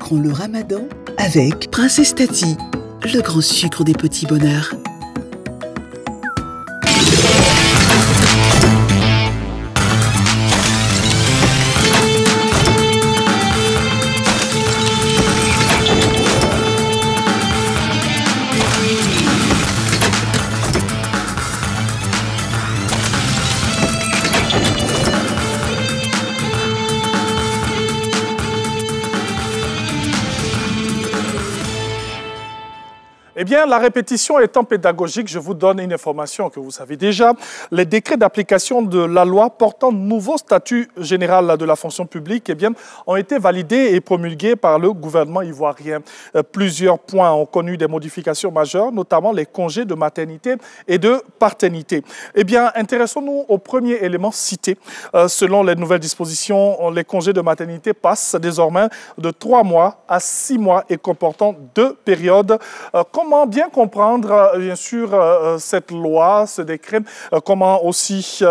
consacrons le ramadan avec Princesse Tati, le grand sucre des petits bonheurs. Eh bien, la répétition étant pédagogique, je vous donne une information que vous savez déjà. Les décrets d'application de la loi portant nouveau statut général de la fonction publique ont été validés et promulgués par le gouvernement ivoirien. Plusieurs points ont connu des modifications majeures, notamment les congés de maternité et de paternité. Eh bien, intéressons-nous au premier élément cité. Selon les nouvelles dispositions, les congés de maternité passent désormais de 3 mois à 6 mois et comportant 2 périodes. Comment bien comprendre, bien sûr, cette loi, ce décret, comment aussi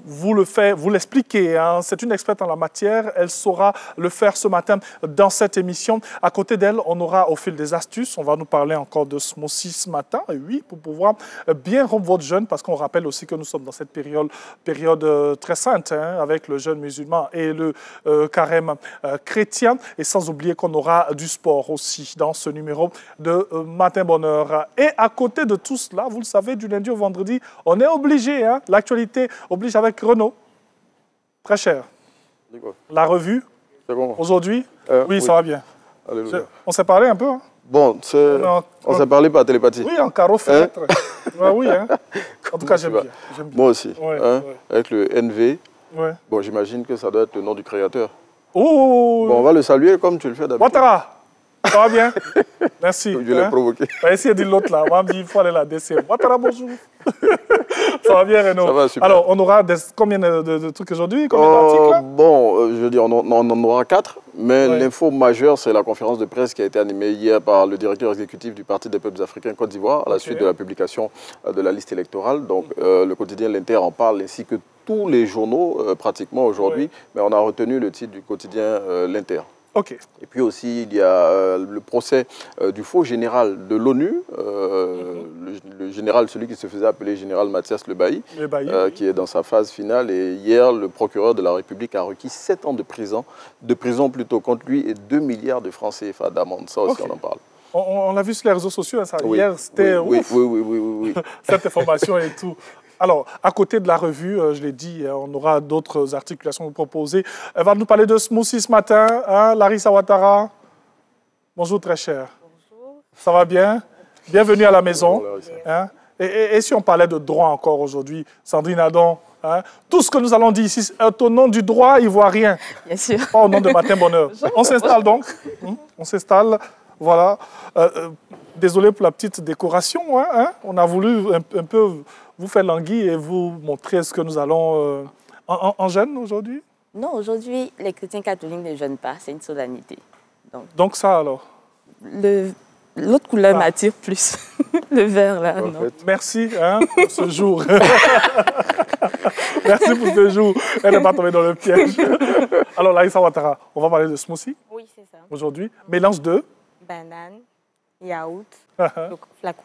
vous l'expliquez, hein? C'est une experte en la matière, elle saura le faire ce matin dans cette émission. À côté d'elle, on aura au fil des astuces, on va nous parler encore de Smoothie ce matin, et oui, pour pouvoir bien rompre votre jeûne, parce qu'on rappelle aussi que nous sommes dans cette période très sainte, hein, avec le jeûne musulman et le carême chrétien, et sans oublier qu'on aura du sport aussi dans ce numéro de Matin Bonheur. Et à côté de tout cela, vous le savez, du lundi au vendredi, on est obligé, hein, l'actualité oblige avec Renaud. Très cher. La revue, bon. Aujourd'hui, oui, ça va bien. On s'est parlé un peu, hein? Bon, on s'est parlé par télépathie. Oui, en carreau fenêtre. Oui, hein? En tout cas, j'aime bien. Moi aussi. Avec le NV, bon, j'imagine que ça doit être le nom du créateur. Oh. Bon, on va le saluer comme tu le fais d'habitude. Ouattara, ça va bien? Merci. Je l'ai provoqué. On va essayer de dire l'autre là. On va me dire, il faut aller la descendre. Ouattara, bonjour. Ça va bien, Renaud? Ça va, super. Alors, on aura combien de trucs aujourd'hui? Combien d'articles? Bon, je veux dire, on en aura 4. Mais l'info majeure, c'est la conférence de presse qui a été animée hier par le directeur exécutif du Parti des peuples africains Côte d'Ivoire à la suite de la publication de la liste électorale. Donc, le quotidien L'Inter en parle, ainsi que tous les journaux pratiquement aujourd'hui. Mais on a retenu le titre du quotidien L'Inter. Okay. Et puis aussi, il y a le procès du faux général de l'ONU, le général, celui qui se faisait appeler général Mathias Le Bailly, qui est dans sa phase finale. Et hier, le procureur de la République a requis 7 ans de prison plutôt contre lui et 2 milliards de francs CFA d'amende. Ça aussi, on en parle. On l'a vu sur les réseaux sociaux, hein, ça. Oui. Hier, c'était oui. Cette information et tout. Alors, à côté de la revue, je l'ai dit, on aura d'autres articulations à vous proposer. Elle va nous parler de Smoothie ce matin, hein, Larissa Ouattara. Bonjour, très cher. Bonjour. Ça va bien? Bienvenue à la maison. Hein? Et si on parlait de droit encore aujourd'hui, Sandrine Adon, hein? Tout ce que nous allons dire ici est au nom du droit ivoirien. Bien sûr. Pas au nom de Matin Bonheur. On s'installe donc. On s'installe. Voilà. Désolé pour la petite décoration. Hein? On a voulu un peu vous faire languir et vous montrer ce que nous allons en jeûne aujourd'hui. Non, aujourd'hui, les chrétiens catholiques ne jeûnent pas. C'est une solennité. Donc ça alors? L'autre couleur m'attire plus. Le vert là, non. Merci pour ce jour. Merci pour ce jour. Elle n'est pas tombée dans le piège. Alors Larissa Ouattara, on va parler de smoothie. Oui, c'est ça. Aujourd'hui, mélange de banane, yaourt,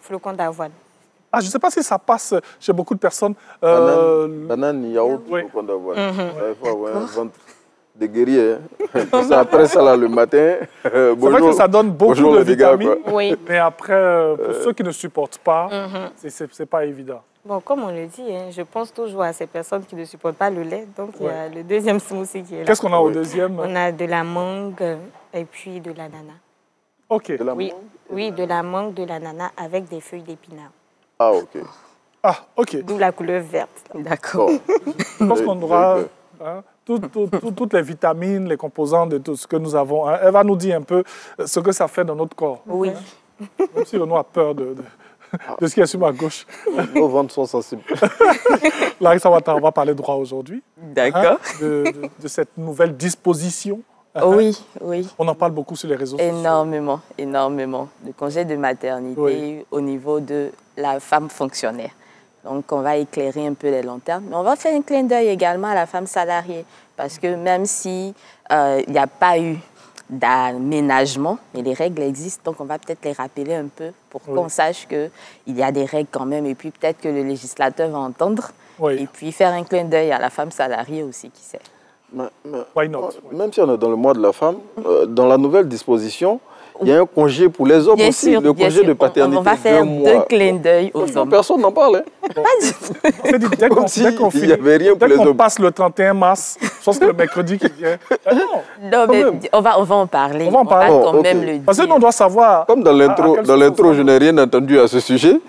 flocons d'avoine. Ah, je ne sais pas si ça passe chez beaucoup de personnes. Banane, yaourt, flocons d'avoine. Il faut avoir un ventre de guerrier. Après ça, là, le matin, c'est vrai que ça donne beaucoup de vitamines. Oui. Mais après, pour ceux qui ne supportent pas, c'est pas évident. Bon, comme on le dit, hein, je pense toujours à ces personnes qui ne supportent pas le lait. Donc, il y a le deuxième smoothie qui est là. Qu'est-ce qu'on a au deuxième? On a de la mangue et puis de l'ananas. OK. Oui, de la mangue, de l'ananas avec des feuilles d'épinards. Ah, OK. Ah, OK. D'où la couleur verte. D'accord. Je pense qu'on aura toutes les vitamines, les composants de tout ce que nous avons. Hein. Elle va nous dire un peu ce que ça fait dans notre corps. Oui. Hein. Même si Renaud a peur de ce qui est sur ma gauche. Nos ventres sont sensibles. Larissa Ouattara, on va parler droit aujourd'hui. D'accord. Hein, de cette nouvelle disposition. Oui. On en parle beaucoup sur les réseaux sociaux. Énormément. Le congé de maternité au niveau de la femme fonctionnaire. Donc, on va éclairer un peu les longs termes. Mais on va faire un clin d'œil également à la femme salariée. Parce que même si il n'y a pas eu d'aménagement, mais les règles existent, donc on va peut-être les rappeler un peu pour qu'on sache qu'il y a des règles quand même, et puis peut-être que le législateur va entendre, et puis faire un clin d'œil à la femme salariée aussi, qui sait. Why not? Même si on est dans le mois de la femme, dans la nouvelle disposition, il y a un congé pour les hommes aussi, le congé de paternité. On va faire 2 clins d'œil aux hommes. Personne n'en parle. Hein. Dès qu'on passe le 31 mars, je pense que le mercredi qui vient. Non, mais on va en parler. On va quand même le dire. Parce que nous, on doit savoir. Comme dans l'intro, je n'ai rien entendu à ce sujet.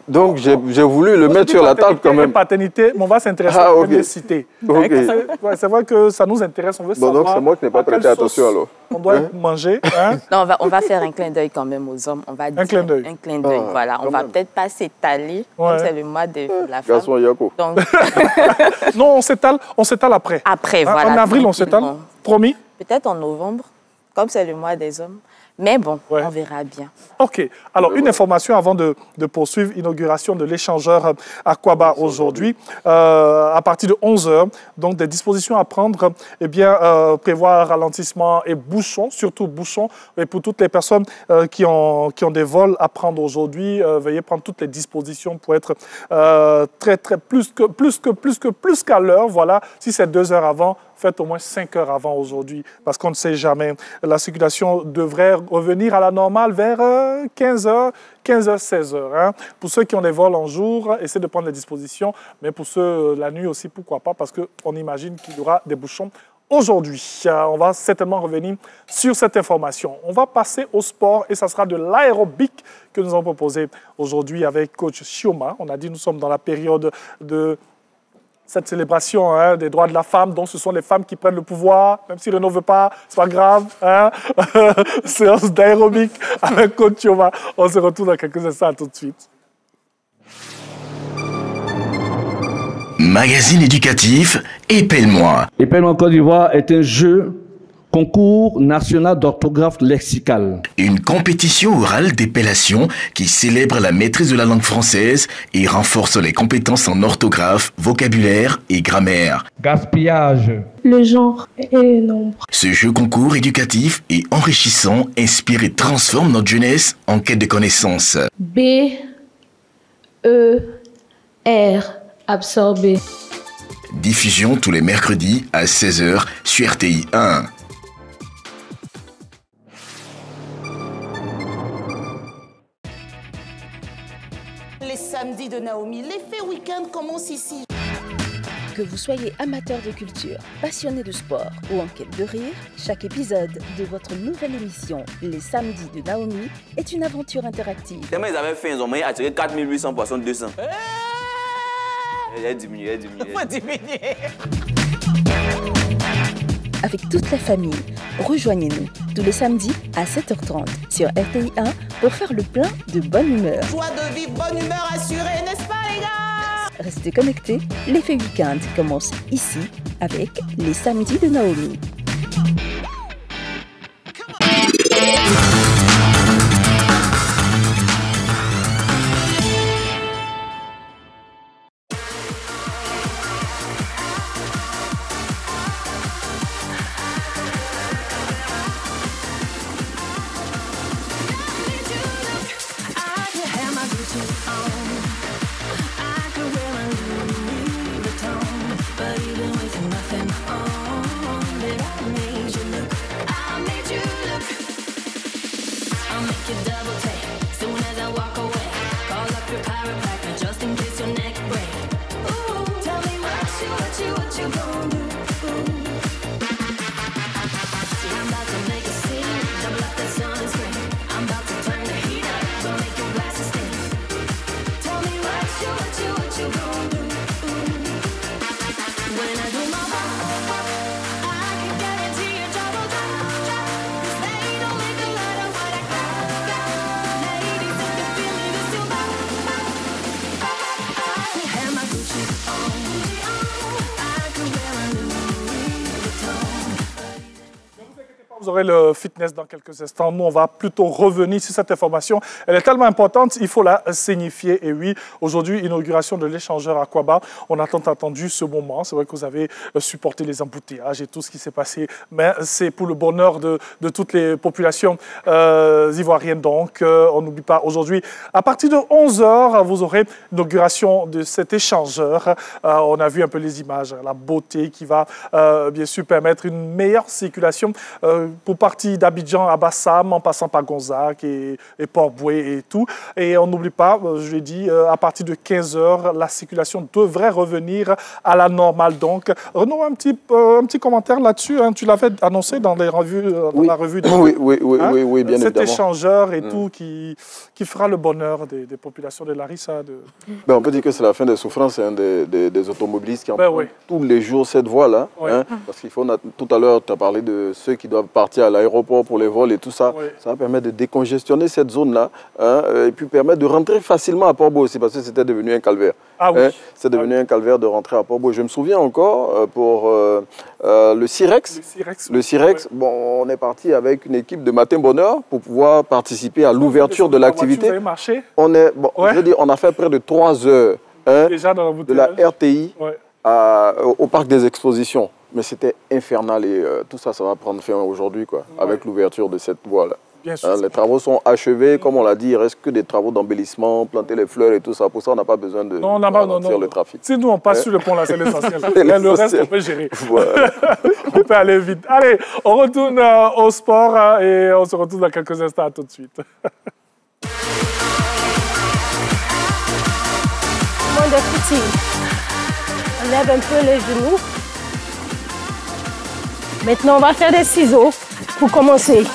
Donc, j'ai voulu le mettre sur la table quand même. Paternité, mais on va s'intéresser à la cité. C'est vrai que ça nous intéresse, on veut savoir. Donc, c'est moi qui n'ai pas prêté attention alors. On doit manger. Hein? Non, on va faire un clin d'œil quand même aux hommes. On va dire un clin d'œil. Voilà. On va peut-être pas s'étaler, comme c'est le mois de la femme. Garçon Yako. Donc... non, on s'étale après. Après, voilà. En avril, on s'étale. Promis? Peut-être en novembre, comme c'est le mois des hommes. Mais bon, on verra bien. OK. Alors, une information avant de poursuivre. Inauguration de l'échangeur Aquaba aujourd'hui. À partir de 11h, donc des dispositions à prendre. Eh bien, prévoir ralentissement et bouchons, surtout bouchons. Et pour toutes les personnes qui ont des vols à prendre aujourd'hui, veuillez prendre toutes les dispositions pour être plus qu'à l'heure. Voilà. Si c'est 2 heures avant, faites au moins 5 heures avant aujourd'hui, parce qu'on ne sait jamais. La circulation devrait revenir à la normale vers 15h, 16h. Hein. Pour ceux qui ont des vols en jour, essayez de prendre les dispositions, mais pour ceux la nuit aussi, pourquoi pas, parce qu'on imagine qu'il y aura des bouchons aujourd'hui. On va certainement revenir sur cette information. On va passer au sport et ça sera de l'aérobic que nous avons proposé aujourd'hui avec coach Chioma. On a dit que nous sommes dans la période de cette célébration des droits de la femme, dont ce sont les femmes qui prennent le pouvoir, même si Renaud ne veut pas, c'est pas grave. Hein? Séance d'aérobic avec coach Chioma. On se retrouve dans quelques instants, tout de suite. Magazine éducatif, Épelle-moi. Épelle-moi Côte d'Ivoire est un jeu concours national d'orthographe lexicale. Une compétition orale d'épellation qui célèbre la maîtrise de la langue française et renforce les compétences en orthographe, vocabulaire et grammaire. Gaspillage. Le genre et le nombre. Ce jeu concours éducatif et enrichissant inspire et transforme notre jeunesse en quête de connaissances. B-E-R. Absorber. Diffusion tous les mercredis à 16h sur RTI 1. Les samedis de Naomi, l'effet week-end commence ici. Que vous soyez amateur de culture, passionné de sport ou en quête de rire, chaque épisode de votre nouvelle émission Les samedis de Naomi est une aventure interactive. Tellement ils avaient faim, ils ont attiré 4800 poissons 200. Elle a diminué, Avec toute la famille, rejoignez-nous tous les samedis à 7h30 sur RTI 1 pour faire le plein de bonne humeur. Joie de vivre, bonne humeur assurée, n'est-ce pas les gars? Restez connectés, l'effet week-end commence ici avec les samedis de Naomi. Vous aurez le fitness dans quelques instants. Nous, on va plutôt revenir sur cette information. Elle est tellement importante, il faut la signifier. Et oui, aujourd'hui, inauguration de l'échangeur Aquaba. On a tant attendu ce moment. C'est vrai que vous avez supporté les embouteillages et tout ce qui s'est passé. Mais c'est pour le bonheur de toutes les populations ivoiriennes. Donc, on n'oublie pas aujourd'hui, à partir de 11h, vous aurez l'inauguration de cet échangeur. On a vu un peu les images, la beauté qui va bien sûr permettre une meilleure circulation pour partir d'Abidjan à Bassam, en passant par Gonzague et Port-Boué et tout. Et on n'oublie pas, je l'ai dit, à partir de 15h, la circulation devrait revenir à la normale. Donc, Renaud, un petit commentaire là-dessus. Hein. Tu l'avais annoncé dans les revues, dans la revue de oui, bien cet évidemment. Échangeur et tout qui fera le bonheur des populations de Larissa. On peut dire que c'est la fin des souffrances des automobilistes qui empruntent tous les jours cette voie-là. Hein, parce qu'il faut, tout à l'heure, tu as parlé de ceux qui doivent partir à l'aéroport pour les vols et tout ça. Ça va permettre de décongestionner cette zone-là et puis permettre de rentrer facilement à Port-Boué aussi, parce que c'était devenu un calvaire. C'est devenu un calvaire de rentrer à Port-Boué. Je me souviens encore pour le Cirex. Le Cirex, bon, on est parti avec une équipe de Matin Bonheur pour pouvoir participer à l'ouverture de l'activité. Je veux dire, on a fait près de 3 heures de la RTI au parc des expositions. Mais c'était infernal et tout ça, ça va prendre fin aujourd'hui, avec l'ouverture de cette voie-là. Les travaux sont achevés, comme on l'a dit, il ne reste que des travaux d'embellissement, planter les fleurs et tout ça. Pour ça, on n'a pas besoin de ralentir le trafic. Si nous, on passe sur le pont, là, c'est l'essentiel. Le reste, on peut gérer. On peut aller vite. Allez, on retourne au sport et on se retrouve dans quelques instants. À tout de suite. Moins de footing. On lève un peu les genoux. Maintenant, on va faire des ciseaux pour commencer.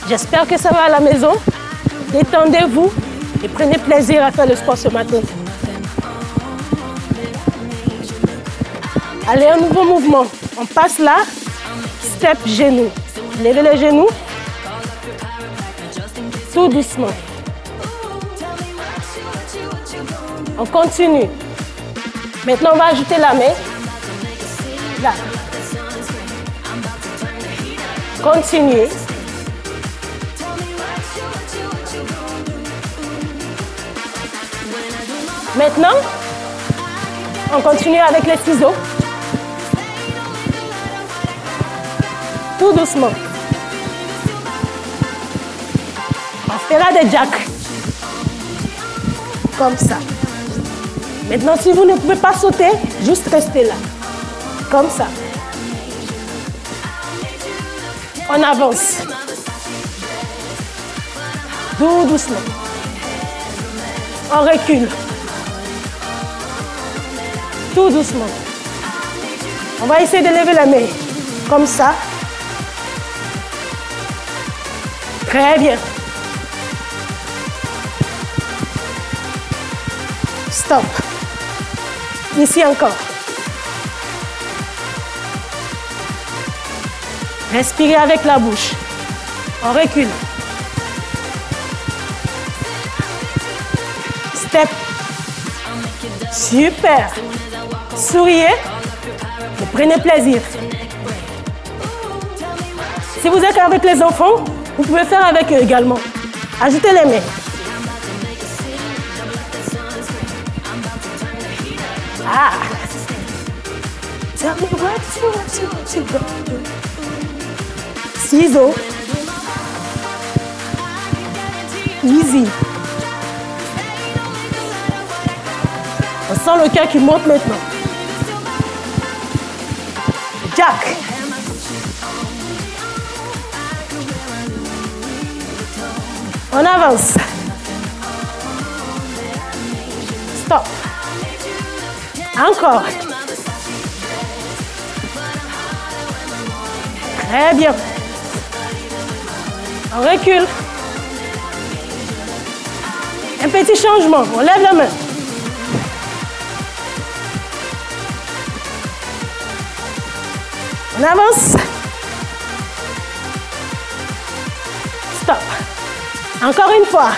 J'espère que ça va à la maison. Détendez-vous et prenez plaisir à faire le sport ce matin. Allez, un nouveau mouvement. On passe là, step genou. Levez les genoux. Tout doucement. On continue. Maintenant, on va ajouter la main. Là. Continuez. Maintenant, on continue avec les ciseaux. Tout doucement. On fera des jacks. Comme ça. Maintenant, si vous ne pouvez pas sauter, juste restez là. Comme ça. On avance. Tout doucement. On recule. Tout doucement. On va essayer de lever la main. Comme ça. Très bien. Stop. Ici encore. Respirez avec la bouche. On recule. Step. Super. Souriez et prenez plaisir. Si vous êtes avec les enfants, vous pouvez faire avec eux également. Ajoutez les mains. Ah. Tell me what you do. Ciseaux. Easy. On sent le cœur qui monte maintenant. Jack. On avance. Stop. Encore. Très bien. On recule. Un petit changement. On lève la main. On avance. Stop. Encore une fois.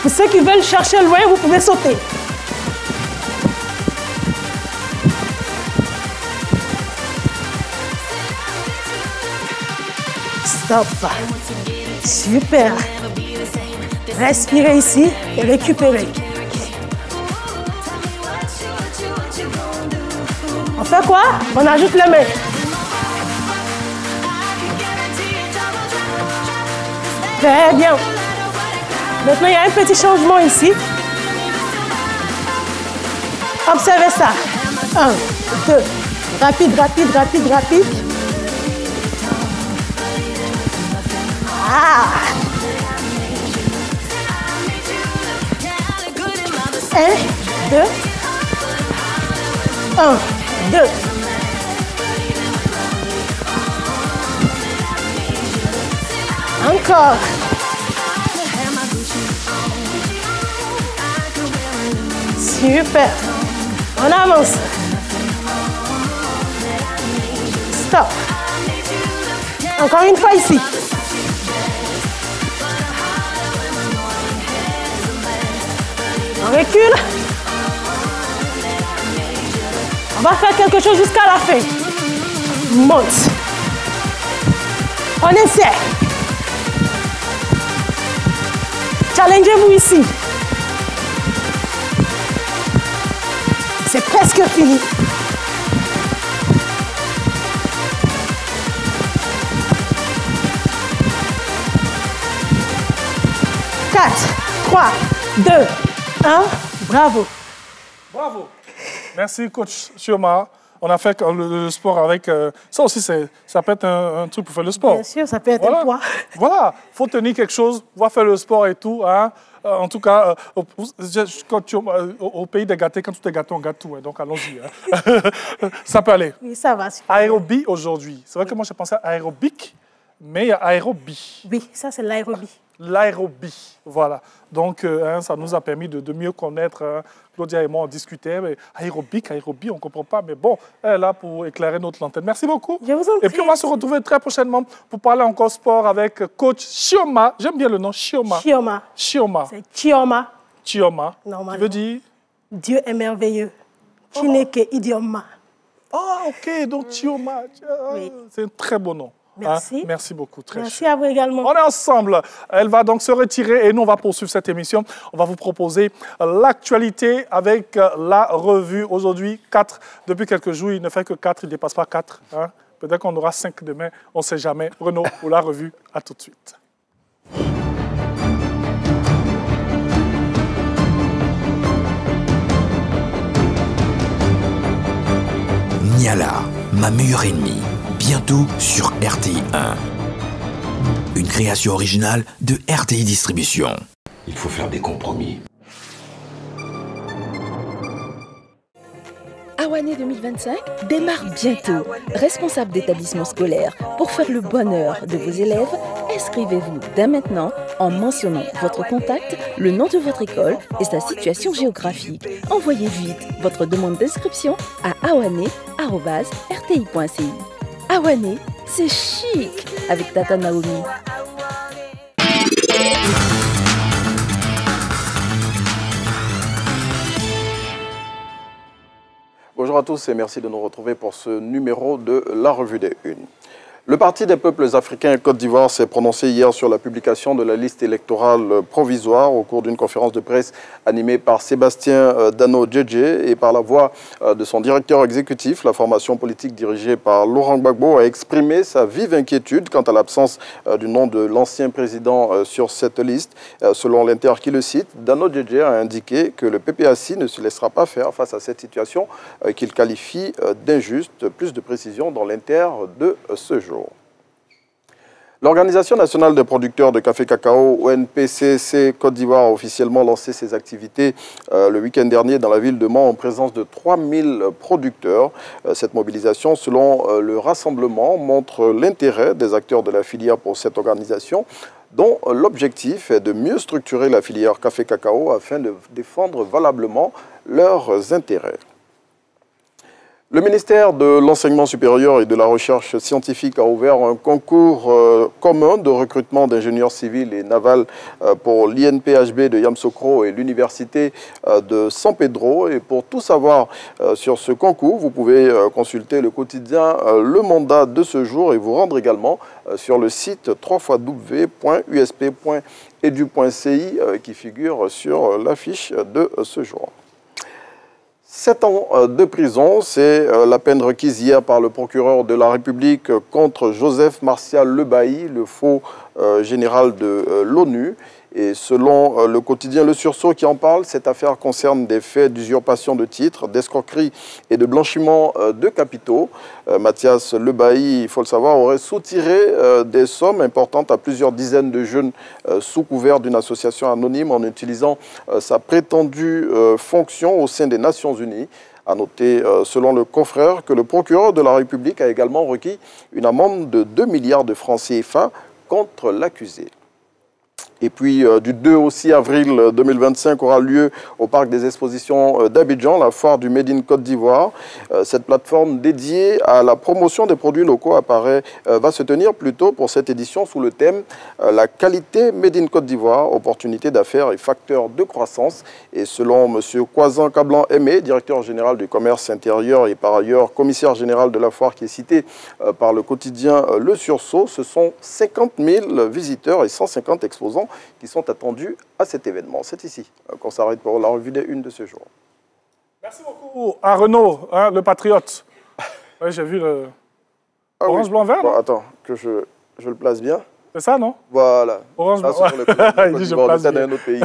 Pour ceux qui veulent chercher loin, vous pouvez sauter. Stop. Super. Respirez ici et récupérez. On fait quoi? On ajoute les mains. Très bien. Maintenant, il y a un petit changement ici. Observez ça. 1, 2. Rapide, rapide, rapide, rapide. Ah. 1, 2. 1, 2. Encore. Super. On avance. Stop. Encore une fois ici. On recule. On va faire quelque chose jusqu'à la fin. Monte. On essaie. Challengez-vous ici. C'est presque fini. Quatre, 3, 2, 1. Bravo. Bravo. Merci, coach Chioma. On a fait le sport avec... ça aussi, ça peut être un truc pour faire le sport. Bien sûr, ça peut être un poids. Voilà, il faut tenir quelque chose, on va faire le sport et tout. Hein. En tout cas, au pays des gâtés, quand tout est gâté, on gâte tout. Hein. Donc, allons-y. Hein. Ça peut aller. Oui, ça va. Aérobie aujourd'hui. C'est vrai que moi, je pensais à aérobic, mais il y a aérobie. Oui, ça, c'est l'aérobie. L'aérobie, voilà. Donc, hein, ça nous a permis de mieux connaître. Claudia et moi, on discutait. Mais aérobie, on ne comprend pas. Mais bon, elle est là pour éclairer notre lanterne. Merci beaucoup. Je vous en prie. Et puis, on va se retrouver très prochainement pour parler encore sport avec coach Chioma. J'aime bien le nom, Chioma. Chioma. Chioma. C'est Chioma. Chioma. Normalement. Qui veut dire? Dieu est merveilleux. Chineke idioma. Ah, ok. Donc, Chioma. Oui. C'est un très beau nom. Merci. Hein? Merci beaucoup. Très Merci cher. à vous également. On est ensemble. Elle va donc se retirer et nous, on va poursuivre cette émission. On va vous proposer l'actualité avec la revue. Aujourd'hui, 4. Depuis quelques jours, il ne fait que 4. Il ne dépasse pas 4. Hein? Peut-être qu'on aura 5 demain. On ne sait jamais. Renaud, pour la revue. À tout de suite. Niala, ma meilleure ennemie. Bientôt sur RTI 1. Une création originale de RTI Distribution. Il faut faire des compromis. Awané 2025 démarre bientôt. Responsable d'établissement scolaire, pour faire le bonheur de vos élèves, inscrivez-vous dès maintenant en mentionnant votre contact, le nom de votre école et sa situation géographique. Envoyez vite votre demande d'inscription à awané@rti.ci. Awané, c'est chic avec Tata Naomi. Bonjour à tous et merci de nous retrouver pour ce numéro de la Revue des Unes. Le Parti des peuples africains Côte d'Ivoire s'est prononcé hier sur la publication de la liste électorale provisoire au cours d'une conférence de presse animée par Sébastien Dano Djedje et par la voix de son directeur exécutif. La formation politique dirigée par Laurent Gbagbo a exprimé sa vive inquiétude quant à l'absence du nom de l'ancien président sur cette liste. Selon l'Inter qui le cite, Dano Djedje a indiqué que le PPACI ne se laissera pas faire face à cette situation qu'il qualifie d'injuste. Plus de précisions dans l'Inter de ce jour. L'Organisation nationale des producteurs de café cacao, ONPCC Côte d'Ivoire, a officiellement lancé ses activités le week-end dernier dans la ville de Mans en présence de 3000 producteurs. Cette mobilisation, selon le rassemblement, montre l'intérêt des acteurs de la filière pour cette organisation, dont l'objectif est de mieux structurer la filière café cacao afin de défendre valablement leurs intérêts. Le ministère de l'Enseignement supérieur et de la Recherche scientifique a ouvert un concours commun de recrutement d'ingénieurs civils et navals pour l'INPHB de Yamoussoukro et l'Université de San Pedro. Et pour tout savoir sur ce concours, vous pouvez consulter le quotidien Le Mandat de ce jour et vous rendre également sur le site www.usp.edu.ci qui figure sur l'affiche de ce jour. 7 ans de prison, c'est la peine requise hier par le procureur de la République contre Joseph Martial Lebailly, le faux général de l'ONU. Et selon le quotidien Le Sursaut qui en parle, cette affaire concerne des faits d'usurpation de titres, d'escroquerie et de blanchiment de capitaux. Mathias Lebailly, il faut le savoir, aurait soutiré des sommes importantes à plusieurs dizaines de jeunes sous couvert d'une association anonyme en utilisant sa prétendue fonction au sein des Nations Unies. À noter, selon le confrère, que le procureur de la République a également requis une amende de 2 milliards de francs CFA contre l'accusé. Et puis, du 2 au 6 avril 2025 aura lieu au Parc des Expositions d'Abidjan, la foire du Made in Côte d'Ivoire. Cette plateforme dédiée à la promotion des produits locaux va se tenir plutôt pour cette édition sous le thème la qualité Made in Côte d'Ivoire, opportunités d'affaires et facteurs de croissance. Et selon M. Kwazan Kablan-Aimé, directeur général du commerce intérieur et par ailleurs commissaire général de la foire qui est cité par le quotidien Le Sursaut, ce sont 50 000 visiteurs et 150 exposants qui sont attendus à cet événement. C'est ici qu'on s'arrête pour la revue des unes de ce jour. Merci beaucoup à Renaud, hein, le patriote. Oui, j'ai vu le orange, blanc, vert. Bon, attends, que je le place bien. C'est ça, non? Voilà. Orange, blanc, vert. C'est d'un autre pays.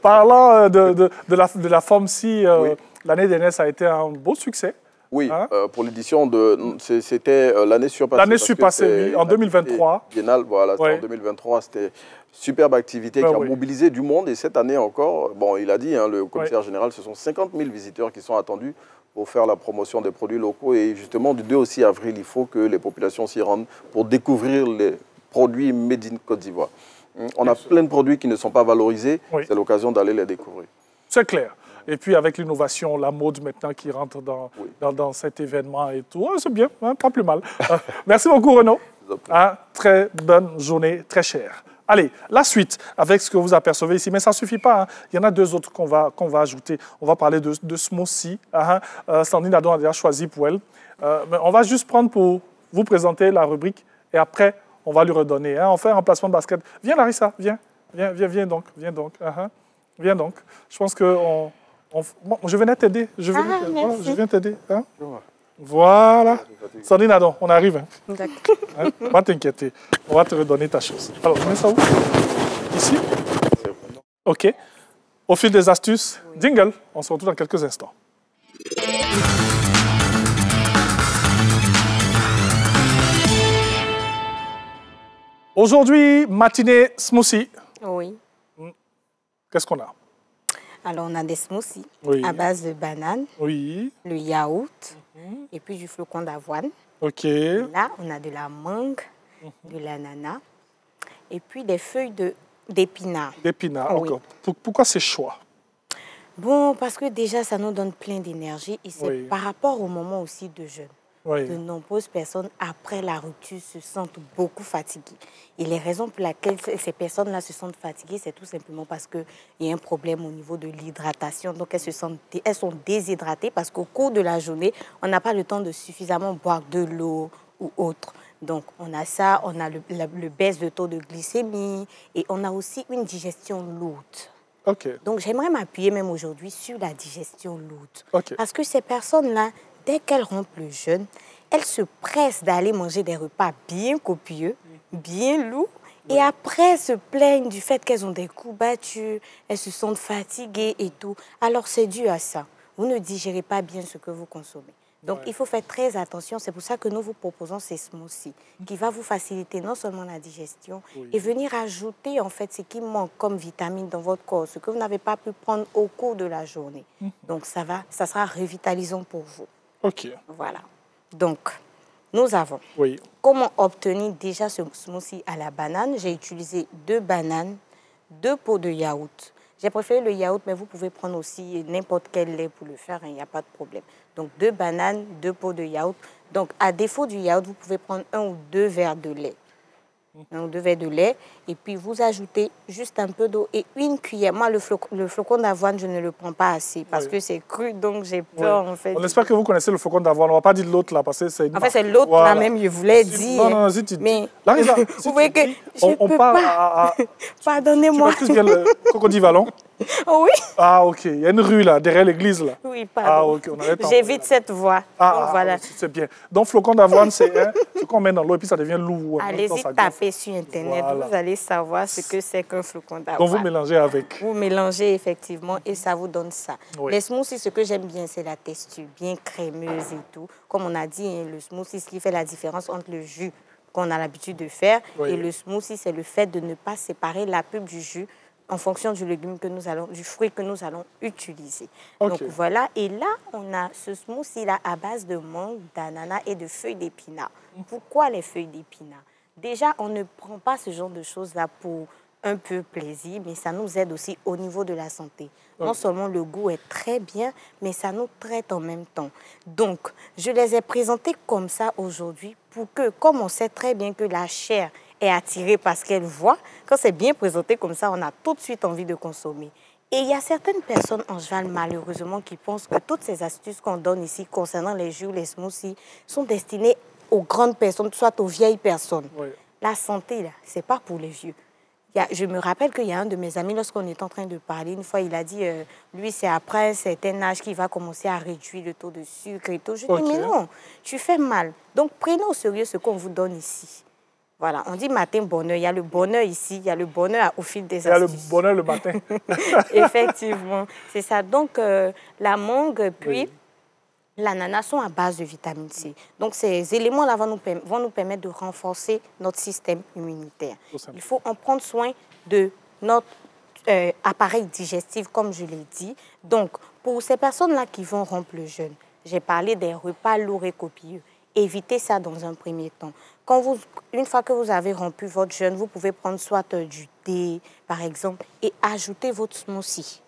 Parlant de la FOMC, oui. L'année dernière, ça a été un beau succès. Oui, hein? Pour l'édition de... C'était l'année surpassée. L'année surpassée, oui, en 2023. Biennale, voilà, ouais. En 2023, c'était superbe activité qui a mobilisé du monde. Et cette année encore, bon, il a dit, hein, le commissaire général, ce sont 50 000 visiteurs qui sont attendus pour faire la promotion des produits locaux. Et justement, du 2 au 6 avril, il faut que les populations s'y rendent pour découvrir les produits Made in Côte d'Ivoire. On a plein de produits qui ne sont pas valorisés. Oui. C'est l'occasion d'aller les découvrir. C'est clair. Et puis avec l'innovation, la mode maintenant qui rentre dans cet événement et tout, c'est bien, hein, pas plus mal. Merci beaucoup Renaud. Très bonne journée, très chère. Allez, la suite avec ce que vous apercevez ici, mais ça ne suffit pas. Hein. Il y en a 2 autres qu'on va ajouter. On va parler de smoothie. Sandrine Adon a déjà choisi pour elle. Mais on va juste prendre pour vous présenter la rubrique et après, on va lui redonner. Hein. On fait un remplacement de basket. Viens Larissa, viens donc. Viens donc. Je pense que... Bon, je venais t'aider. Je viens t'aider. Hein? Voilà. Sandrine Adon, on arrive. Hein? D'accord. Hein? Pas t'inquiéter. On va te redonner ta chose. Alors, mets ça où? Ici? OK. Au fil des astuces, jingle. On se retrouve dans quelques instants. Aujourd'hui, matinée smoothie. Oui. Qu'est-ce qu'on a? Alors, on a des smoothies à base de banane, le yaourt et puis du flocon d'avoine. OK. Là, on a de la mangue, de l'ananas et puis des feuilles d'épinards. D'épinards, encore. Pourquoi ces choix? Bon, parce que déjà, ça nous donne plein d'énergie et c'est par rapport au moment aussi de jeûne. De nombreuses personnes, après la rupture, se sentent beaucoup fatiguées. Et les raisons pour lesquelles ces personnes-là se sentent fatiguées, c'est tout simplement parce qu'il y a un problème au niveau de l'hydratation. Donc, elles sont déshydratées parce qu'au cours de la journée, on n'a pas le temps de suffisamment boire de l'eau ou autre. Donc, on a ça, on a le baisse de taux de glycémie et on a aussi une digestion lourde. Donc, j'aimerais m'appuyer même aujourd'hui sur la digestion lourde. Parce que ces personnes-là, dès qu'elles rompent le jeûne, elles se pressent d'aller manger des repas bien copieux, bien lourds, et après se plaignent du fait qu'elles ont des coups battus, elles se sentent fatiguées et tout. Alors c'est dû à ça. Vous ne digérez pas bien ce que vous consommez. Donc il faut faire très attention. C'est pour ça que nous vous proposons ces smoothies qui va vous faciliter non seulement la digestion et venir ajouter en fait ce qui manque comme vitamine dans votre corps, ce que vous n'avez pas pu prendre au cours de la journée. Donc ça sera revitalisant pour vous. Voilà. Donc, nous avons comment obtenir déjà ce smoothie à la banane. J'ai utilisé 2 bananes, 2 pots de yaourt. J'ai préféré le yaourt, mais vous pouvez prendre aussi n'importe quel lait pour le faire, il n'y a pas de problème. Donc 2 bananes, 2 pots de yaourt. Donc à défaut du yaourt, vous pouvez prendre 1 ou 2 verres de lait. 1 ou 2 verres de lait, et puis vous ajoutez juste un peu d'eau et 1 cuillère. Moi, le flocon d'avoine, je ne le prends pas assez parce que c'est cru, donc j'ai peur en fait. On espère que vous connaissez le flocon d'avoine. On ne va pas dire l'autre là, parce que c'est... En fait, c'est l'autre là même, je voulais dire. Non, si tu dis. Mais là, vous voyez que on part à... Pardonnez-moi. Tu vois plus bien le Cocody Vallon? Oh oui. Ah, ok. Il y a une rue là, derrière l'église là. Oui, pardon. Ah, ok. J'évite cette voie. Ah, voilà. C'est bien. Donc, flocon d'avoine, c'est ce qu'on met dans l'eau et puis ça devient lourd. Allez-y taper sur Internet. Voilà. Vous allez savoir ce que c'est qu'un flocon d'avoine. Donc, vous mélangez avec. Vous mélangez effectivement et ça vous donne ça. Oui. Les smoothies, ce que j'aime bien, c'est la texture bien crémeuse et tout. Comme on a dit, le smoothie, ce qui fait la différence entre le jus qu'on a l'habitude de faire et le smoothie, c'est le fait de ne pas séparer la pulpe du jus en fonction du légume que nous allons, du fruit que nous allons utiliser. Donc voilà, et là, on a ce smoothie-là à base de mangue, d'ananas et de feuilles d'épinards. Pourquoi les feuilles d'épinards? Déjà, on ne prend pas ce genre de choses-là pour un peu plaisir, mais ça nous aide aussi au niveau de la santé. Non seulement le goût est très bien, mais ça nous traite en même temps. Donc, je les ai présentés comme ça aujourd'hui pour que, comme on sait très bien que la chair est attirée par ce qu'elle voit, quand c'est bien présenté comme ça, on a tout de suite envie de consommer. Et il y a certaines personnes en général, malheureusement, qui pensent que toutes ces astuces qu'on donne ici concernant les jus, les smoothies, sont destinées aux grandes personnes, soit aux vieilles personnes. La santé, là, c'est pas pour les vieux. Je me rappelle qu'il y a un de mes amis, lorsqu'on est en train de parler, une fois, il a dit, lui, c'est après un certain âge qu'il va commencer à réduire le taux de sucre et tout. Je dis, mais non, tu fais mal. Donc, prenez au sérieux ce qu'on vous donne ici. Voilà, on dit matin bonheur. Il y a le bonheur ici, il y a le bonheur au fil des astuces. Il y a le bonheur le matin. Effectivement, c'est ça. Donc, la mangue, puis l'ananas sont à base de vitamine C. Donc, ces éléments-là vont nous permettre de renforcer notre système immunitaire. Il faut en prendre soin de notre appareil digestif, comme je l'ai dit. Donc, pour ces personnes-là qui vont rompre le jeûne, j'ai parlé des repas lourds et copieux. Évitez ça dans un premier temps. Une fois que vous avez rompu votre jeûne, vous pouvez prendre soit du thé, par exemple, et ajouter votre smoothie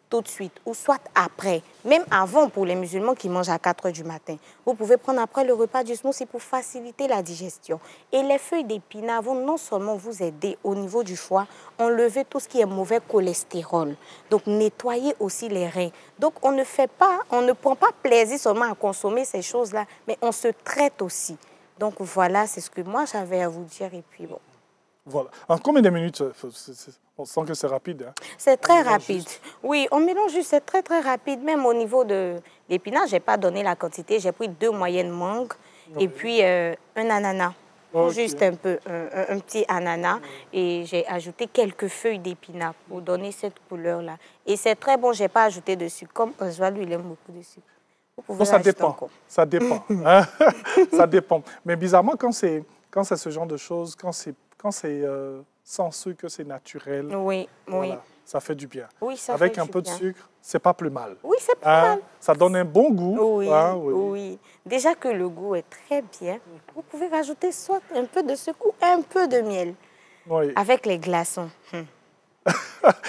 tout de suite, ou soit après, même avant pour les musulmans qui mangent à 4 h du matin. Vous pouvez prendre après le repas du smoothie pour faciliter la digestion. Et les feuilles d'épinards vont non seulement vous aider au niveau du foie, enlever tout ce qui est mauvais cholestérol, donc nettoyer aussi les reins. Donc on ne prend pas plaisir seulement à consommer ces choses-là, mais on se traite aussi. Donc voilà, c'est ce que moi j'avais à vous dire et puis bon. Voilà. En combien de minutes? On sent que c'est rapide. Hein? C'est très rapide. Oui, on mélange juste, c'est très rapide. Même au niveau de l'épinard, je n'ai pas donné la quantité. J'ai pris 2 moyennes mangues et puis un ananas. Juste un peu, un petit ananas. Et j'ai ajouté quelques feuilles d'épinard pour donner cette couleur-là. Et c'est très bon, je n'ai pas ajouté de sucre. Comme Oswald, lui, il aime beaucoup de sucre. Bon, ça dépend. Ça dépend. Hein? Ça dépend. Mais bizarrement, quand c'est ce genre de choses, quand c'est sans sucre, c'est naturel. Voilà, ça fait du bien. Oui, ça Avec fait un peu de sucre, c'est pas plus mal. Oui, c'est pas mal. Ça donne un bon goût. Oui. Déjà que le goût est très bien, vous pouvez rajouter soit un peu de sucre ou un peu de miel. Avec les glaçons.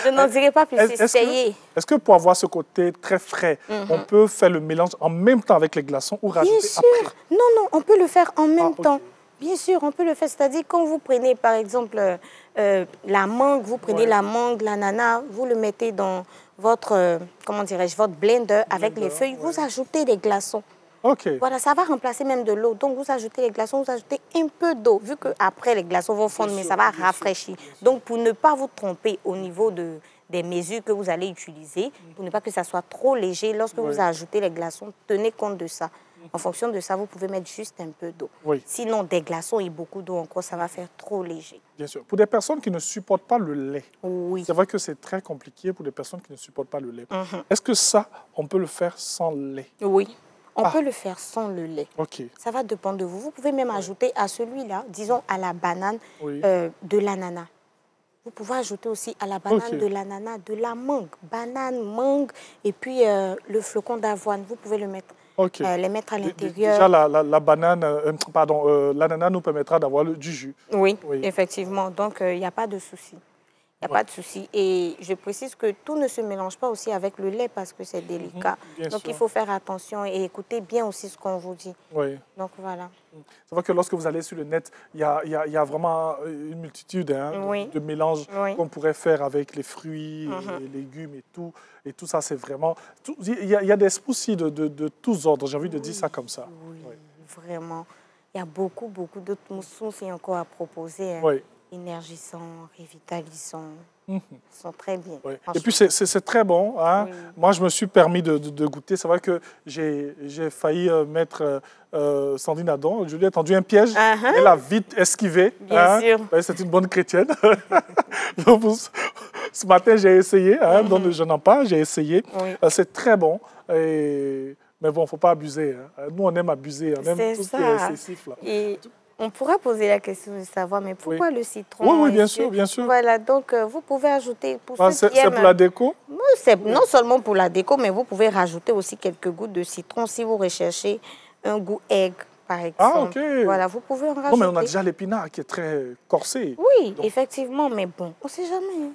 Je n'en dirai pas plus, essayez. Est-ce que pour avoir ce côté très frais, on peut faire le mélange en même temps avec les glaçons ou rajouter après? Non, on peut le faire en même temps. Bien sûr, on peut le faire. C'est-à-dire, quand vous prenez, par exemple, la mangue, vous prenez la mangue, l'ananas, vous le mettez dans votre, votre blender avec les feuilles, vous ajoutez les glaçons. Voilà, ça va remplacer même de l'eau. Donc, vous ajoutez les glaçons, vous ajoutez un peu d'eau, vu qu'après, les glaçons vont fondre, mais ça va rafraîchir. Donc, pour ne pas vous tromper au niveau des mesures que vous allez utiliser, pour ne pas que ça soit trop léger, lorsque vous ajoutez les glaçons, tenez compte de ça. En fonction de ça, vous pouvez mettre juste un peu d'eau. Sinon, des glaçons et beaucoup d'eau encore, ça va faire trop léger. Bien sûr. Pour des personnes qui ne supportent pas le lait, c'est vrai que c'est très compliqué pour des personnes qui ne supportent pas le lait. Est-ce que ça, on peut le faire sans lait? Oui, on peut le faire sans le lait. Ça va dépendre de vous. Vous pouvez même ajouter à celui-là, disons à la banane, de l'ananas. Vous pouvez ajouter aussi à la banane de l'ananas, de la mangue. Banane, mangue et puis le flocon d'avoine. Vous pouvez le mettre. Les mettre à l'intérieur. Déjà, la banane, l'ananas nous permettra d'avoir du jus. Oui, effectivement. Donc, il n'y a pas de souci. Il n'y a pas de souci. Et je précise que tout ne se mélange pas aussi avec le lait parce que c'est délicat. Donc, il faut faire attention et écouter bien aussi ce qu'on vous dit. Oui. Donc, voilà. C'est vrai que lorsque vous allez sur le net, il y a vraiment une multitude de mélanges qu'on pourrait faire avec les fruits, les légumes et tout ça, c'est vraiment... Il y a des smoothies de tous ordres, j'ai envie de dire ça comme ça. Oui, vraiment. Il y a beaucoup d'autres smoothies encore à proposer. Oui. Énergisants, revitalisants, sont très bien. Oui. Et puis, c'est très bon. Hein? Oui. Moi, je me suis permis de goûter. C'est vrai que j'ai failli mettre Sandrine Adon. Je lui ai tendu un piège. Elle a vite esquivé. Bien sûr. Oui, c'est une bonne chrétienne. Ce matin, j'ai essayé. Donc, je n'en parle, j'ai essayé. Oui. C'est très bon. Mais bon, il ne faut pas abuser. Hein? Nous, on aime abuser. On aime tout ce qui est excessif. Là. Et on pourra poser la question de savoir, mais pourquoi le citron? Oui, bien sûr, bien sûr. Voilà, donc vous pouvez ajouter... C'est pour la déco? Non seulement pour la déco, mais vous pouvez rajouter aussi quelques gouttes de citron si vous recherchez un goût egg, par exemple. Ah, ok. Voilà, vous pouvez en rajouter. Non, mais on a déjà l'épinard qui est très corsé. Oui, donc... effectivement, mais bon, on ne sait jamais.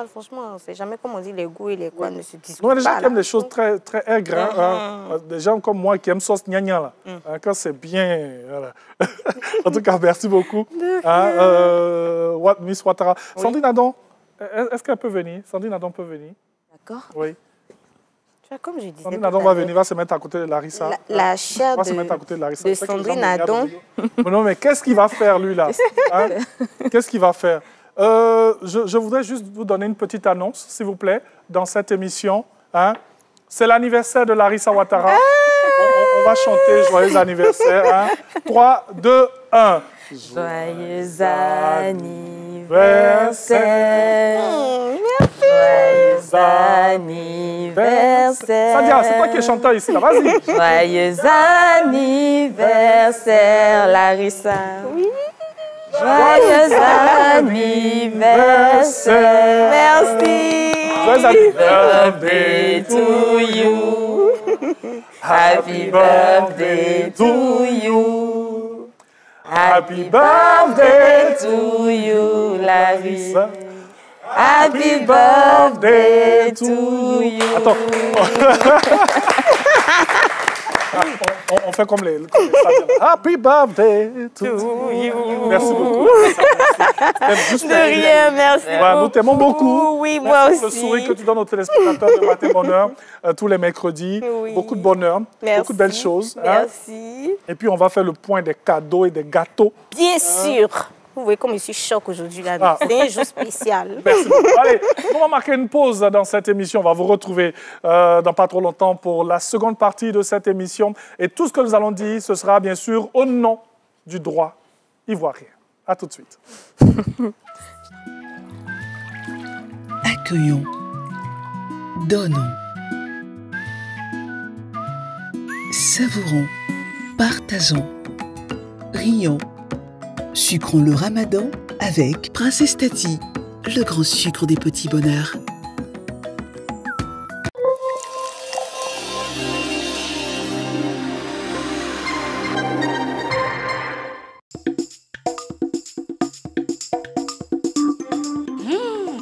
Franchement, on ne sait jamais, comme on dit, les goûts et les quoi ne se discutent pas. Il y a des gens qui aiment des choses très aigres. Des gens comme moi qui aiment sauce gna-gna, là. Quand c'est bien... Voilà. En tout cas, merci beaucoup. Miss Ouattara. Oui. Sandrine Adon, est-ce qu'elle peut venir? Sandrine Adon peut venir. D'accord. Oui. Comme je disais, Sandrine Adon va venir, va se mettre à côté de Larissa. La chair va se mettre à côté de Larissa. De Sandrine Adon. Non, mais qu'est-ce qu'il va faire, lui, là? Qu'est-ce qu'il va faire? Je voudrais juste vous donner une petite annonce, s'il vous plaît, dans cette émission. C'est l'anniversaire de Larissa Ouattara. On va chanter Joyeux anniversaire. 3, 2, 1. Joyeux anniversaire. Merci. Joyeux anniversaire. Sadia, c'est toi qui es chanteur ici, là. Vas-y. Joyeux anniversaire, Larissa. Oui. Joyeux anniversaire. Merci. Happy birthday to you. Happy birthday to you. Happy birthday to you, Larissa. Happy birthday to you. Attends. On fait comme les Happy birthday to you. Merci beaucoup. De rien, merci beaucoup. Nous t'aimons beaucoup. Oui, moi aussi. Le sourire que tu donnes aux téléspectateurs de Matin Bonheur tous les mercredis. Oui. Beaucoup de bonheur, beaucoup de belles choses. Merci. Et puis on va faire le point des cadeaux et des gâteaux. Bien sûr. Vous voyez comme je suis choc aujourd'hui là. C'est un jour spécial. Merci beaucoup. Allez, on va marquer une pause dans cette émission. On va vous retrouver dans pas trop longtemps pour la seconde partie de cette émission. Et tout ce que nous allons dire, ce sera bien sûr au nom du droit ivoirien. À tout de suite. Accueillons. Donnons. Savourons. Partageons. Rions. Sucrons le ramadan avec Princesse Tati, le grand sucre des petits bonheurs.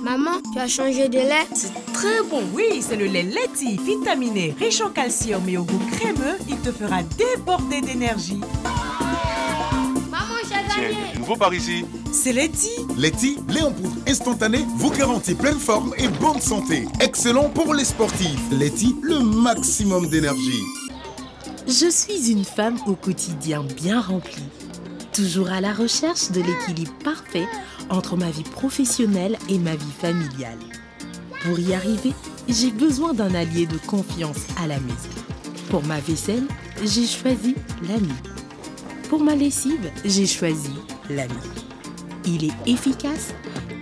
Maman, tu as changé de lait? C'est très bon. Oui, c'est le lait Leti, vitaminé, riche en calcium et au goût crémeux. Il te fera déborder d'énergie. Tiens, nouveau par ici. C'est Leti. Leti, lait en poudre instantané, vous garantit pleine forme et bonne santé. Excellent pour les sportifs. Leti, le maximum d'énergie. Je suis une femme au quotidien bien remplie. Toujours à la recherche de l'équilibre parfait entre ma vie professionnelle et ma vie familiale. Pour y arriver, j'ai besoin d'un allié de confiance à la maison. Pour ma vaisselle, j'ai choisi l'ami. Pour ma lessive, j'ai choisi l'ami. Il est efficace,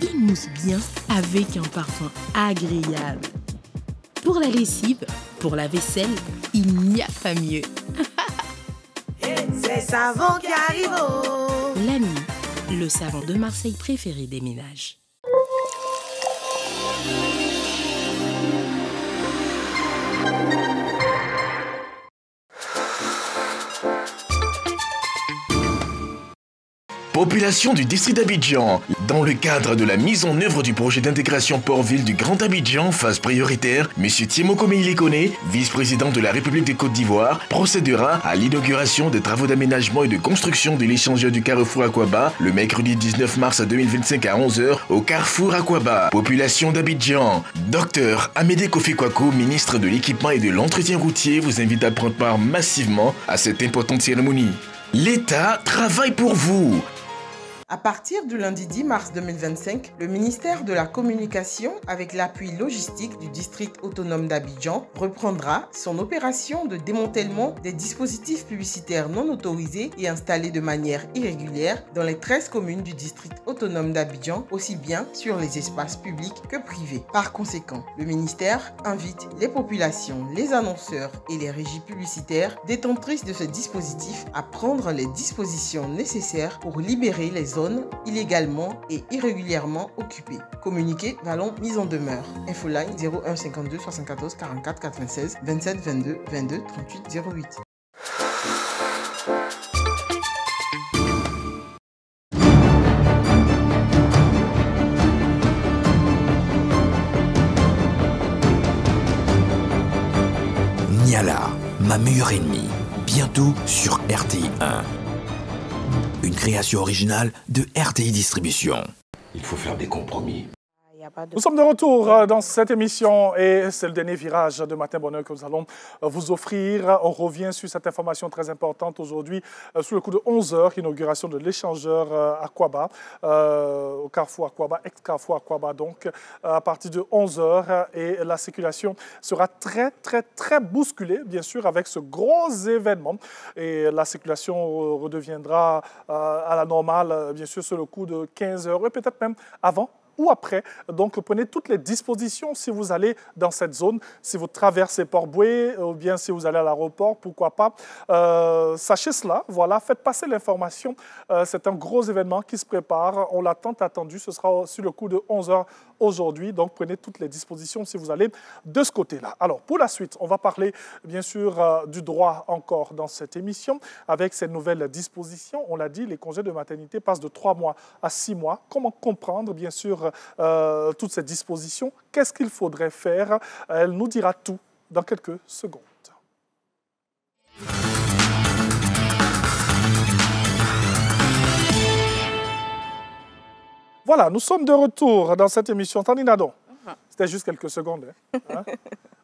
il mousse bien avec un parfum agréable. Pour la lessive, pour la vaisselle, il n'y a pas mieux. C'est savon qui arrive. L'ami, le savon de Marseille préféré des ménages. Population du district d'Abidjan. Dans le cadre de la mise en œuvre du projet d'intégration port-ville du Grand Abidjan, phase prioritaire, M. Thiemo Komeïlikone, vice-président de la République de Côte d'Ivoire, procédera à l'inauguration des travaux d'aménagement et de construction de l'échangeur du carrefour Akwaba le mercredi 19 mars 2025 à 11h au carrefour Akwaba. Population d'Abidjan. Dr Amédée Kofi Kwaku, ministre de l'équipement et de l'entretien routier, vous invite à prendre part massivement à cette importante cérémonie. L'État travaille pour vous. À partir du lundi 10 mars 2025, le ministère de la Communication, avec l'appui logistique du district autonome d'Abidjan, reprendra son opération de démantèlement des dispositifs publicitaires non autorisés et installés de manière irrégulière dans les 13 communes du district autonome d'Abidjan, aussi bien sur les espaces publics que privés. Par conséquent, le ministère invite les populations, les annonceurs et les régies publicitaires détentrices de ce dispositif à prendre les dispositions nécessaires pour libérer les zones illégalement et irrégulièrement occupées. Communiqué valant mise en demeure. Infoline 01 52 74 44 96 27 22 22 38 08. Niala, ma meilleure ennemie, bientôt sur RTI 1. Une création originale de RTI Distribution. Il faut faire des compromis. Nous sommes de retour dans cette émission et c'est le dernier virage de Matin Bonheur que nous allons vous offrir. On revient sur cette information très importante aujourd'hui sous le coup de 11h, inauguration de l'échangeur Akwaba, au carrefour Akwaba, ex-carrefour Akwaba, donc à partir de 11h et la circulation sera très bousculée, bien sûr, avec ce gros événement et la circulation redeviendra à la normale, bien sûr, sur le coup de 15h et peut-être même avant ou après. Donc, prenez toutes les dispositions si vous allez dans cette zone, si vous traversez Port-Boué ou bien si vous allez à l'aéroport, pourquoi pas. Sachez cela, voilà, faites passer l'information. C'est un gros événement qui se prépare. On l'a tant attendu. Ce sera sur le coup de 11h aujourd'hui. Donc, prenez toutes les dispositions si vous allez de ce côté-là. Alors, pour la suite, on va parler, bien sûr, du droit encore dans cette émission avec ces nouvelles dispositions. On l'a dit, les congés de maternité passent de 3 mois à 6 mois. Comment comprendre, bien sûr, toutes ces dispositions? Qu'est-ce qu'il faudrait faire? Elle nous dira tout dans quelques secondes. Voilà, nous sommes de retour dans cette émission. Tandinadon, c'était juste quelques secondes. Hein?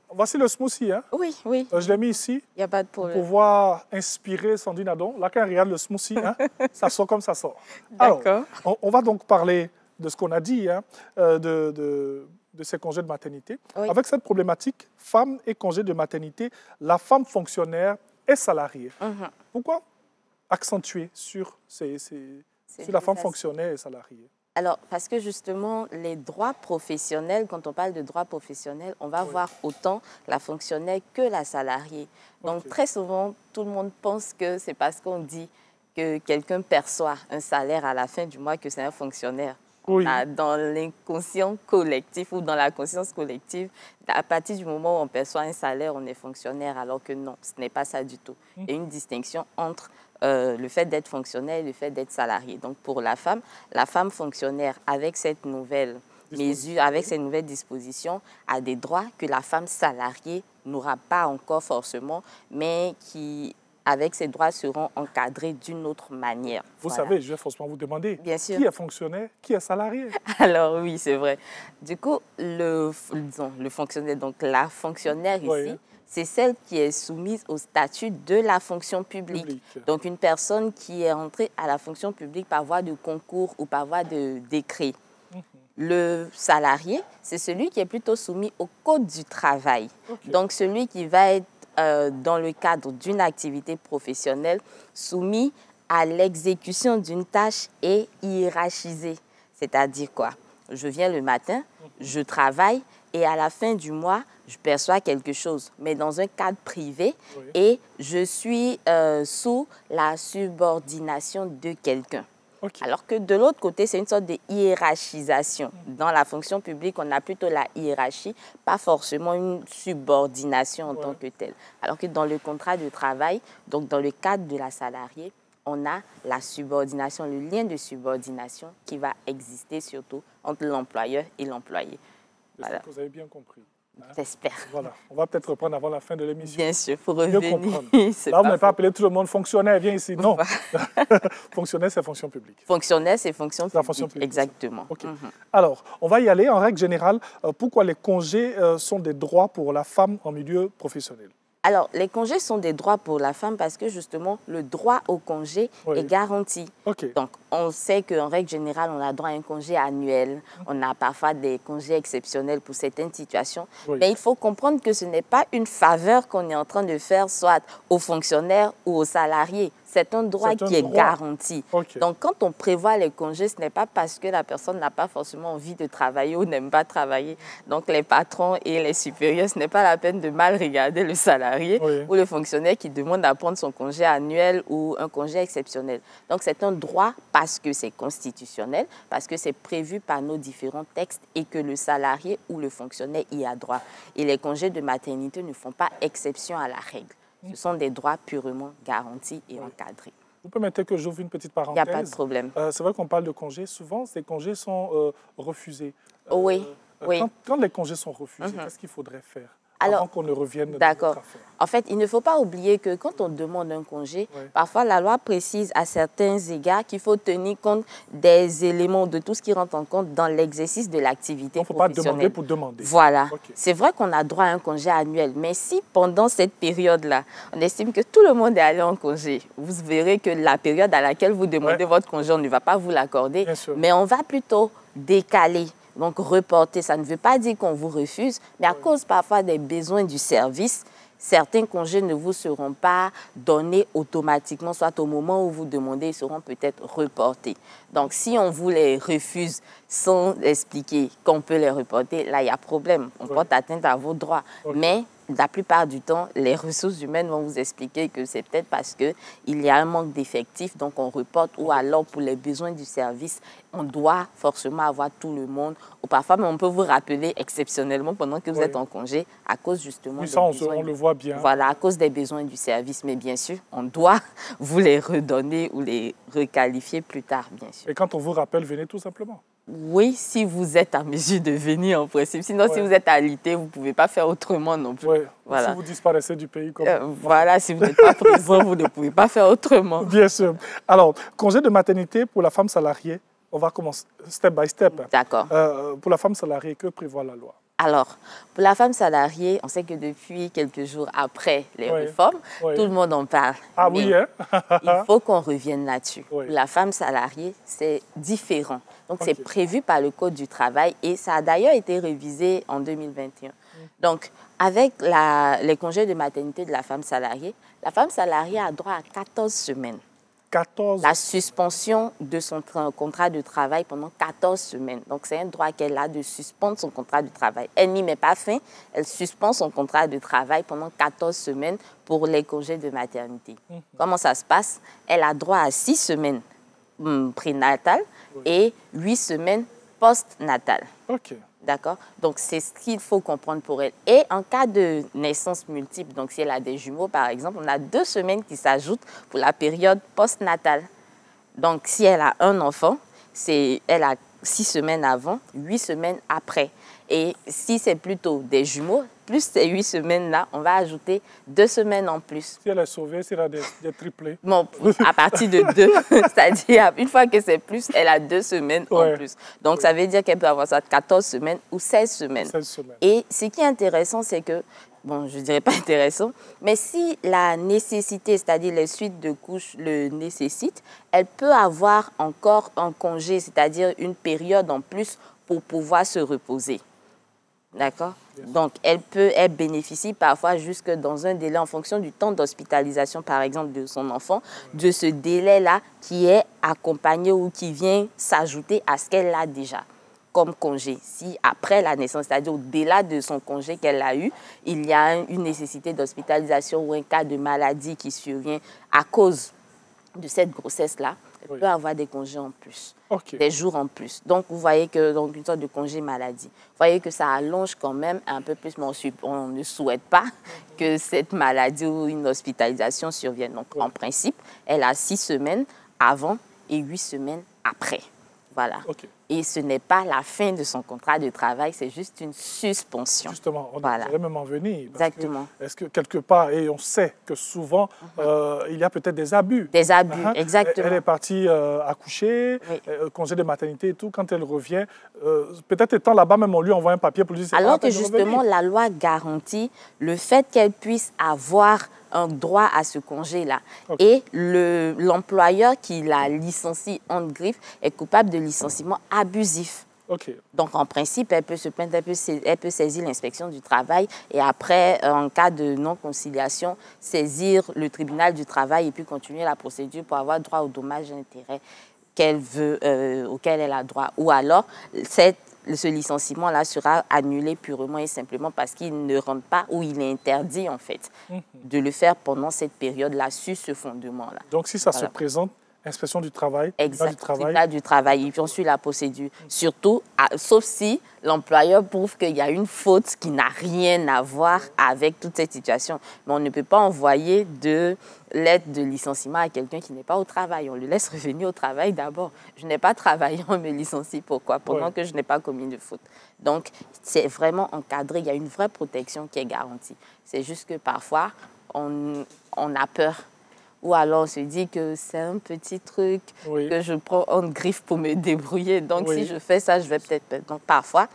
Voici le smoothie. Hein? Oui, oui. Je l'ai mis ici. Il n'y a pas de problème. Pour pouvoir inspirer Sandrine Adon. Là, quand elle regarde le smoothie, hein, ça sort comme ça sort. D'accord. On va donc parler de ce qu'on a dit, hein, de ces congés de maternité. Oui. Avec cette problématique, femme et congé de maternité, la femme fonctionnaire est salariée. Pourquoi accentuer sur la femme fonctionnaire et salariée? Alors, parce que justement, les droits professionnels, quand on parle de droits professionnels, on va voir autant la fonctionnaire que la salariée. Donc, très souvent, tout le monde pense que c'est parce qu'on dit que quelqu'un perçoit un salaire à la fin du mois que c'est un fonctionnaire. Oui. Dans l'inconscient collectif ou dans la conscience collective, à partir du moment où on perçoit un salaire, on est fonctionnaire, alors que non, ce n'est pas ça du tout. Il y a une distinction entre le fait d'être fonctionnaire et le fait d'être salarié. Donc pour la femme fonctionnaire, avec cette nouvelle mesure, avec cette nouvelle disposition, a des droits que la femme salariée n'aura pas encore forcément, mais qui, avec ces droits, seront encadrés d'une autre manière. Vous savez, je vais forcément vous demander, qui est fonctionnaire, qui est salarié? Alors oui, c'est vrai. Du coup, le fonctionnaire, donc la fonctionnaire ici, c'est celle qui est soumise au statut de la fonction publique. Donc une personne qui est entrée à la fonction publique par voie de concours ou par voie de décret. Le salarié, c'est celui qui est plutôt soumis au code du travail. Donc celui qui va être dans le cadre d'une activité professionnelle, soumis à l'exécution d'une tâche et hiérarchisé. C'est-à-dire quoi? Je viens le matin, je travaille et à la fin du mois, je perçois quelque chose, mais dans un cadre privé et je suis sous la subordination de quelqu'un. Alors que de l'autre côté, c'est une sorte de hiérarchisation. Dans la fonction publique, on a plutôt la hiérarchie, pas forcément une subordination en tant que telle. Alors que dans le contrat de travail, donc dans le cadre de la salariée, on a la subordination, le lien de subordination qui va exister surtout entre l'employeur et l'employé. Voilà. Vous avez bien compris. J'espère. Voilà. On va peut-être reprendre avant la fin de l'émission. Bien sûr, il faut revenir. Là, on n'a pas appelé tout le monde fonctionnaire, viens ici. Non. Fonctionnaire, c'est fonction publique. Fonctionnaire, c'est fonction publique. Exactement. Okay. Alors, on va y aller. En règle générale, pourquoi les congés sont des droits pour la femme en milieu professionnel? Alors, les congés sont des droits pour la femme parce que, justement, le droit au congé est garanti. Donc, on sait qu'en règle générale, on a droit à un congé annuel. On a parfois des congés exceptionnels pour certaines situations. Mais il faut comprendre que ce n'est pas une faveur qu'on est en train de faire soit aux fonctionnaires ou aux salariés. C'est un droit qui est garanti. Donc, quand on prévoit les congés, ce n'est pas parce que la personne n'a pas forcément envie de travailler ou n'aime pas travailler. Donc, les patrons et les supérieurs, ce n'est pas la peine de mal regarder le salarié ou le fonctionnaire qui demande à prendre son congé annuel ou un congé exceptionnel. Donc, c'est un droit parce que c'est constitutionnel, parce que c'est prévu par nos différents textes et que le salarié ou le fonctionnaire y a droit. Et les congés de maternité ne font pas exception à la règle. Ce sont des droits purement garantis et encadrés. Vous permettez que j'ouvre une petite parenthèse? Il n'y a pas de problème. C'est vrai qu'on parle de congés. Souvent, ces congés sont refusés. Oui. Quand les congés sont refusés, qu'est-ce qu'il faudrait faire avant qu'on ne revienne de D'accord. notre affaire? En fait, il ne faut pas oublier que quand on demande un congé, parfois la loi précise à certains égards qu'il faut tenir compte des éléments, de tout ce qui rentre en compte dans l'exercice de l'activité professionnelle. Il ne faut pas demander pour demander. Voilà. C'est vrai qu'on a droit à un congé annuel, mais si pendant cette période-là, on estime que tout le monde est allé en congé, vous verrez que la période à laquelle vous demandez votre congé, on ne va pas vous l'accorder, mais on va plutôt décaler. Donc, reporter, ça ne veut pas dire qu'on vous refuse, mais à cause parfois des besoins du service, certains congés ne vous seront pas donnés automatiquement, soit au moment où vous demandez, ils seront peut-être reportés. Donc, si on vous les refuse sans expliquer qu'on peut les reporter, là, il y a problème. On porte atteinte à vos droits. Mais la plupart du temps, les ressources humaines vont vous expliquer que c'est peut-être parce qu'il y a un manque d'effectifs, donc on reporte, ou alors pour les besoins du service, on doit forcément avoir tout le monde. Ou parfois, on peut vous rappeler exceptionnellement pendant que vous êtes en congé à cause justement des besoins. On le voit bien. Voilà, à cause des besoins du service. Mais bien sûr, on doit vous les redonner ou les requalifier plus tard, bien sûr. Et quand on vous rappelle, venez tout simplement. Oui, si vous êtes à mesure de venir en principe. Sinon, si vous êtes alité, vous ne pouvez pas faire autrement non plus. Voilà. Si vous disparaissez du pays comme... voilà, si vous n'êtes pas présent, vous ne pouvez pas faire autrement. Bien sûr. Alors, congé de maternité pour la femme salariée, on va commencer step by step. D'accord. Pour la femme salariée, que prévoit la loi? Alors, pour la femme salariée, on sait que depuis quelques jours après les réformes, tout le monde en parle. Ah oui, hein? Il faut qu'on revienne là-dessus. Pour la femme salariée, c'est différent. Donc, c'est prévu par le Code du travail et ça a d'ailleurs été révisé en 2021. Donc, avec les congés de maternité de la femme salariée a droit à 14 semaines. 14. La suspension de son contrat de travail pendant 14 semaines. Donc, c'est un droit qu'elle a de suspendre son contrat de travail. Elle n'y met pas fin, elle suspend son contrat de travail pendant 14 semaines pour les congés de maternité. Comment ça se passe? Elle a droit à 6 semaines prénatales et 8 semaines postnatales. D'accord? Donc, c'est ce qu'il faut comprendre pour elle. Et en cas de naissance multiple, donc si elle a des jumeaux, par exemple, on a 2 semaines qui s'ajoutent pour la période postnatale. Donc, si elle a un enfant, elle a 6 semaines avant, 8 semaines après. Et si c'est plutôt des jumeaux, plus ces 8 semaines-là, on va ajouter 2 semaines en plus. Si elle est sauvée, c'est là des triplés. Bon, à partir de 2, c'est-à-dire une fois que c'est plus, elle a 2 semaines en plus. Donc, ça veut dire qu'elle peut avoir ça 14 semaines ou 16 semaines. 16 semaines. Et ce qui est intéressant, c'est que, bon, je ne dirais pas intéressant, mais si la nécessité, c'est-à-dire les suites de couches le nécessitent, elle peut avoir encore un congé, c'est-à-dire une période en plus pour pouvoir se reposer. D'accord? Donc, elle bénéficie parfois jusque dans un délai en fonction du temps d'hospitalisation, par exemple, de son enfant, de ce délai-là qui est accompagné ou qui vient s'ajouter à ce qu'elle a déjà comme congé. Si après la naissance, c'est-à-dire au-delà de son congé qu'elle a eu, il y a une nécessité d'hospitalisation ou un cas de maladie qui survient à cause de cette grossesse-là, elle peut avoir des congés en plus, des jours en plus. Donc, vous voyez que, donc, une sorte de congé maladie. Vous voyez que ça allonge quand même un peu plus, mais on ne souhaite pas que cette maladie ou une hospitalisation survienne. Donc, en principe, elle a 6 semaines avant et 8 semaines après. Voilà. Et ce n'est pas la fin de son contrat de travail, c'est juste une suspension. Justement, on pourrait même en venir. Exactement. Est-ce que quelque part, et on sait que souvent, il y a peut-être des abus. Des abus, exactement. Elle est partie accoucher, congé de maternité et tout. Quand elle revient, peut-être étant là-bas, même on lui envoie un papier pour lui dire... Alors que justement, la loi garantit le fait qu'elle puisse avoir un droit à ce congé-là. Et l'employeur qui la licencie en griffe est coupable de licenciement abusif. Donc, en principe, elle peut se plaindre, elle peut saisir l'inspection du travail et après, en cas de non-conciliation, saisir le tribunal du travail et puis continuer la procédure pour avoir droit aux dommages et intérêts qu'elle veut, auquel elle a droit. Ou alors, ce licenciement-là sera annulé purement et simplement parce qu'il ne rentre pas ou il est interdit, en fait, de le faire pendant cette période-là, sur ce fondement-là. Donc, si ça se présente, inspection du travail, tribunal du travail, et puis on suit la procédure. Surtout, sauf si l'employeur prouve qu'il y a une faute qui n'a rien à voir avec toute cette situation. Mais on ne peut pas envoyer de lettre de licenciement à quelqu'un qui n'est pas au travail. On le laisse revenir au travail d'abord. Je n'ai pas travaillé, on me licencie. Pourquoi? Pendant que je n'ai pas commis de faute. Donc, c'est vraiment encadré. Il y a une vraie protection qui est garantie. C'est juste que parfois, on a peur. Ou alors on se dit que c'est un petit truc que je prends en griffe pour me débrouiller. Donc, si je fais ça, je vais peut-être... Donc, parfois,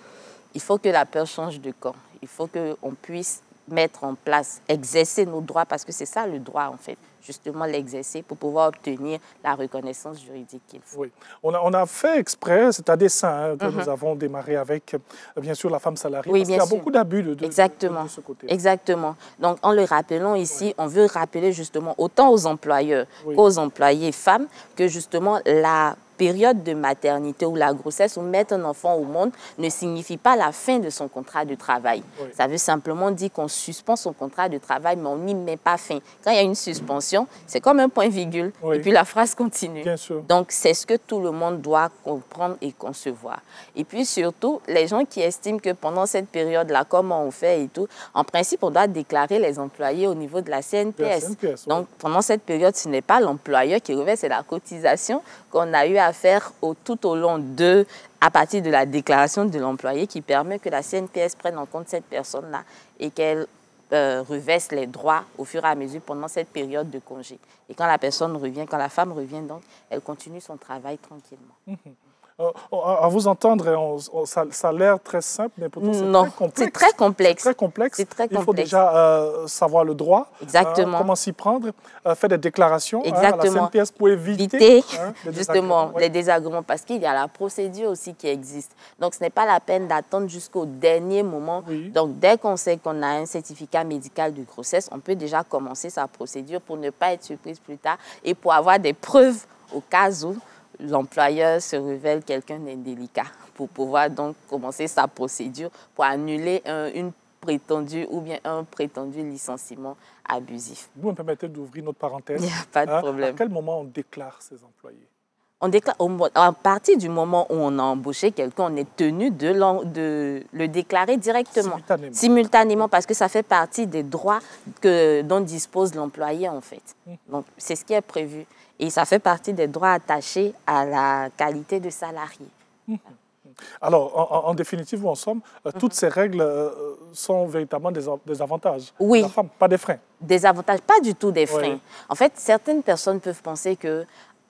il faut que la peur change de camp. Il faut qu'on puisse mettre en place, exercer nos droits, parce que c'est ça le droit, en fait. Justement, l'exercer pour pouvoir obtenir la reconnaissance juridique qu'il faut. On a fait exprès, c'est à dessein que nous avons démarré avec, bien sûr, la femme salariée, parce qu'il y a beaucoup d'abus de ce côté. Exactement. Donc, en le rappelant ici, on veut rappeler justement autant aux employeurs qu'aux employés femmes que justement la période de maternité ou la grossesse ou mettre un enfant au monde ne signifie pas la fin de son contrat de travail. Ça veut simplement dire qu'on suspend son contrat de travail, mais on n'y met pas fin. Quand il y a une suspension, c'est comme un point-virgule, et puis la phrase continue. Donc, c'est ce que tout le monde doit comprendre et concevoir. Et puis surtout, les gens qui estiment que pendant cette période-là, comment on fait et tout, en principe, on doit déclarer les employés au niveau de la CNPS. Donc, pendant cette période, ce n'est pas l'employeur qui revêt, c'est la cotisation qu'on a eu à faire tout au long à partir de la déclaration de l'employé qui permet que la CNPS prenne en compte cette personne-là et qu'elle reveste les droits au fur et à mesure pendant cette période de congé. Et quand la personne revient, quand la femme revient, donc, elle continue son travail tranquillement. À vous entendre, ça a l'air très simple, mais pourtant c'est très complexe. C'est très complexe. Il faut déjà savoir le droit, comment s'y prendre, faire des déclarations à la CNPS pour éviter justement les désagréments, parce qu'il y a la procédure aussi qui existe. Donc, ce n'est pas la peine d'attendre jusqu'au dernier moment. Donc, dès qu'on sait qu'on a un certificat médical de grossesse, on peut déjà commencer sa procédure pour ne pas être surprise plus tard et pour avoir des preuves au cas où l'employeur se révèle quelqu'un d'indélicat pour pouvoir donc commencer sa procédure pour annuler une prétendue ou bien un prétendu licenciement abusif. Vous me permettez d'ouvrir notre parenthèse? Il n'y a pas de problème. À quel moment on déclare ses employés? On déclare, à partir du moment où on a embauché quelqu'un, on est tenu de le déclarer directement. Simultanément, parce que ça fait partie des droits dont dispose l'employé, en fait. Donc, c'est ce qui est prévu. Et ça fait partie des droits attachés à la qualité de salarié. Alors, en définitive, où en somme, toutes ces règles sont véritablement des avantages. Oui. La femme, pas des freins. Des avantages, pas du tout des freins. En fait, certaines personnes peuvent penser que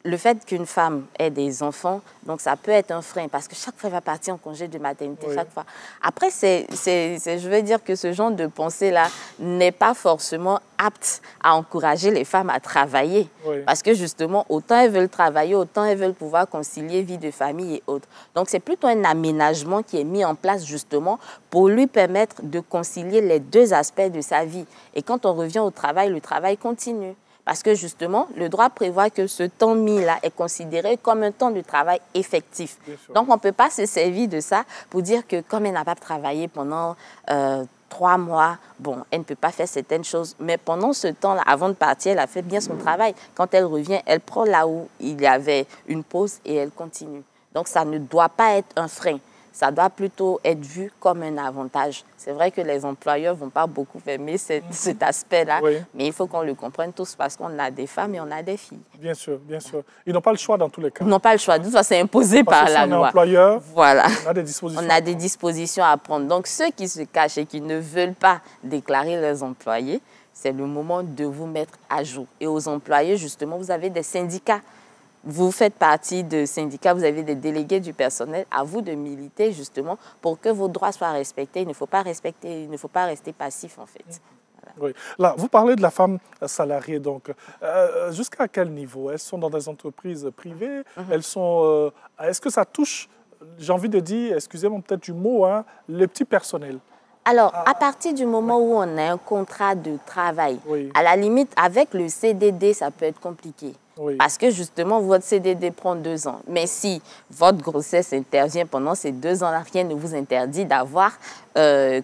le fait qu'une femme ait des enfants, donc ça peut être un frein, parce que chaque fois, elle va partir en congé de maternité, chaque fois. Après, je veux dire que ce genre de pensée-là n'est pas forcément apte à encourager les femmes à travailler. Parce que justement, autant elles veulent travailler, autant elles veulent pouvoir concilier vie de famille et autres. Donc, c'est plutôt un aménagement qui est mis en place justement pour lui permettre de concilier les deux aspects de sa vie. Et quand on revient au travail, le travail continue. Parce que justement, le droit prévoit que ce temps mis-là est considéré comme un temps de travail effectif. Donc, on ne peut pas se servir de ça pour dire que comme elle n'a pas travaillé pendant 3 mois, bon, elle ne peut pas faire certaines choses. Mais pendant ce temps-là, avant de partir, elle a fait bien son travail. Quand elle revient, elle prend là où il y avait une pause et elle continue. Donc, ça ne doit pas être un frein. Ça doit plutôt être vu comme un avantage. C'est vrai que les employeurs ne vont pas beaucoup aimer cet aspect-là, mais il faut qu'on le comprenne tous parce qu'on a des femmes et on a des filles. Bien sûr, bien sûr. Ils n'ont pas le choix dans tous les cas. Ils n'ont pas le choix. De toute façon, c'est imposé par la loi. On est employeur, voilà. On a des dispositions. On a des dispositions à prendre. Donc, ceux qui se cachent et qui ne veulent pas déclarer leurs employés, c'est le moment de vous mettre à jour. Et aux employés, justement, vous avez des syndicats. Vous faites partie de syndicats, vous avez des délégués du personnel, à vous de militer justement pour que vos droits soient respectés. Il ne faut pas rester passif en fait. Voilà. Oui. Là, vous parlez de la femme salariée, donc jusqu'à quel niveau? Elles sont dans des entreprises privées, elles sont... Est-ce que ça touche, j'ai envie de dire, excusez-moi peut-être du mot, hein, le petit personnel? Alors, à partir du moment où on a un contrat de travail, à la limite, avec le CDD, ça peut être compliqué. Parce que justement, votre CDD prend 2 ans. Mais si votre grossesse intervient pendant ces 2 ans-là, rien ne vous interdit d'avoir,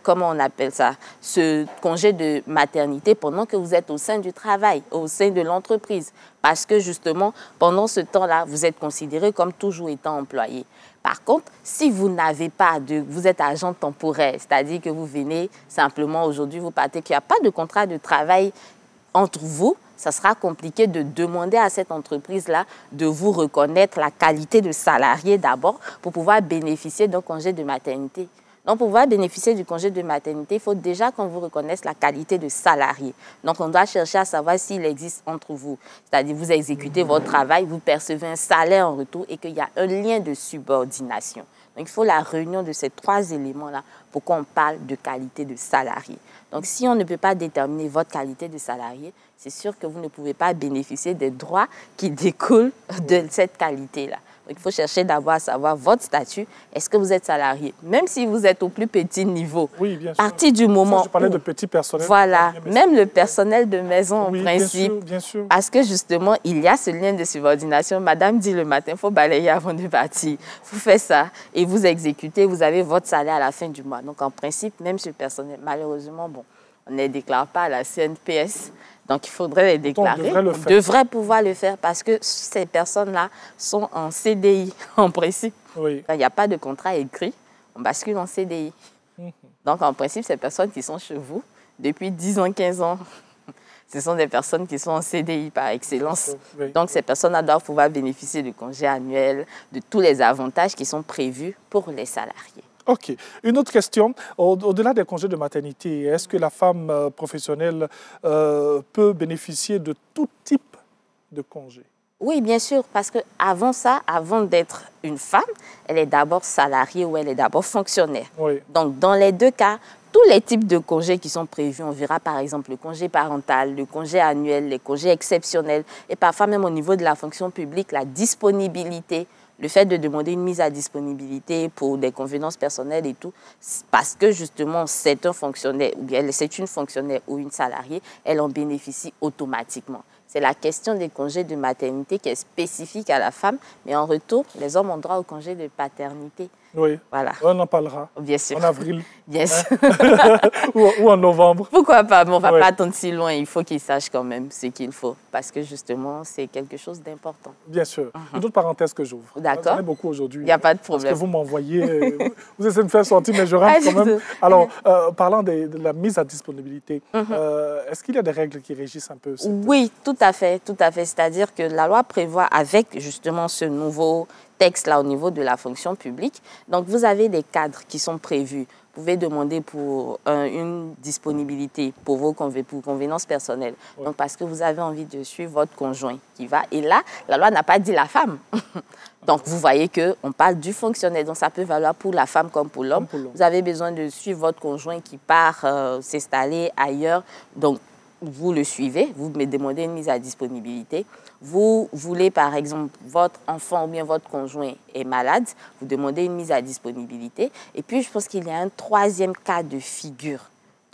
comment on appelle ça, ce congé de maternité pendant que vous êtes au sein du travail, au sein de l'entreprise. Parce que justement, pendant ce temps-là, vous êtes considéré comme toujours étant employé. Par contre, si vous n'avez pas vous êtes agent temporaire, c'est-à-dire que vous venez simplement aujourd'hui, vous partez, qu'il n'y a pas de contrat de travail entre vous, ça sera compliqué de demander à cette entreprise-là de vous reconnaître la qualité de salarié d'abord pour pouvoir bénéficier d'un congé de maternité. Donc, pour pouvoir bénéficier du congé de maternité, il faut déjà qu'on vous reconnaisse la qualité de salarié. Donc, on doit chercher à savoir s'il existe entre vous. C'est-à-dire, vous exécutez votre travail, vous percevez un salaire en retour et qu'il y a un lien de subordination. Donc, il faut la réunion de ces 3 éléments-là pour qu'on parle de qualité de salarié. Donc, si on ne peut pas déterminer votre qualité de salarié, c'est sûr que vous ne pouvez pas bénéficier des droits qui découlent de cette qualité-là. Donc, il faut chercher d'abord à savoir votre statut. Est-ce que vous êtes salarié? Même si vous êtes au plus petit niveau. Oui, bien sûr. À partir du moment je parlais de petit personnel. Voilà, même le personnel de maison en principe. Bien sûr, bien sûr. Parce que justement, il y a ce lien de subordination. Madame dit le matin, il faut balayer avant de partir. Vous faites ça et vous exécutez, vous avez votre salaire à la fin du mois. Donc, en principe, même ce personnel, malheureusement, bon, on ne les déclare pas à la CNPS. Donc, il faudrait les déclarer. On devrait pouvoir le faire parce que ces personnes-là sont en CDI, en principe. Il n'y a pas de contrat écrit, on bascule en CDI. Donc, en principe, ces personnes qui sont chez vous depuis 10 ans, 15 ans, ce sont des personnes qui sont en CDI par excellence. Donc, ces personnes-là doivent pouvoir bénéficier du congé annuel, de tous les avantages qui sont prévus pour les salariés. OK. Une autre question. Au-delà des congés de maternité, est-ce que la femme professionnelle peut bénéficier de tout type de congé? Oui, bien sûr, parce qu'avant ça, avant d'être une femme, elle est d'abord salariée ou elle est d'abord fonctionnaire. Donc, dans les 2 cas, tous les types de congés qui sont prévus, on verra par exemple le congé parental, le congé annuel, les congés exceptionnels et parfois même au niveau de la fonction publique, la disponibilité. Le fait de demander une mise à disponibilité pour des convenances personnelles et tout, parce que justement c'est un fonctionnaire, ou bien c'est une fonctionnaire ou une salariée, elle en bénéficie automatiquement. C'est la question des congés de maternité qui est spécifique à la femme, mais en retour, les hommes ont droit au congé de paternité. Oui, voilà. On en parlera. Bien sûr. En avril. Bien sûr. ou en novembre. Pourquoi pas? Mais on ne va pas attendre si loin. Il faut qu'ils sachent quand même ce qu'il faut. Parce que justement, c'est quelque chose d'important. Bien sûr. Une autre parenthèse que j'ouvre. D'accord. J'en ai beaucoup aujourd'hui. Il n'y a pas de problème. Parce que vous m'envoyez, vous essayez de me faire sortir, mais je rentre quand même. Alors, parlant de la mise à disponibilité, est-ce qu'il y a des règles qui régissent un peu ça? Oui, tout à fait. Tout à fait. C'est-à-dire que la loi prévoit avec justement ce nouveau texte-là au niveau de la fonction publique. Donc, vous avez des cadres qui sont prévus. Vous pouvez demander pour une disponibilité pour vos convenances personnelles. Donc, parce que vous avez envie de suivre votre conjoint qui va. Et là, la loi n'a pas dit la femme. Donc, vous voyez qu'on parle du fonctionnaire. Donc, ça peut valoir pour la femme comme pour l'homme. Vous avez besoin de suivre votre conjoint qui part s'installer ailleurs. Donc, vous le suivez, vous me demandez une mise à disponibilité. Vous voulez, par exemple, votre enfant ou bien votre conjoint est malade, vous demandez une mise à disponibilité. Et puis, je pense qu'il y a un 3e cas de figure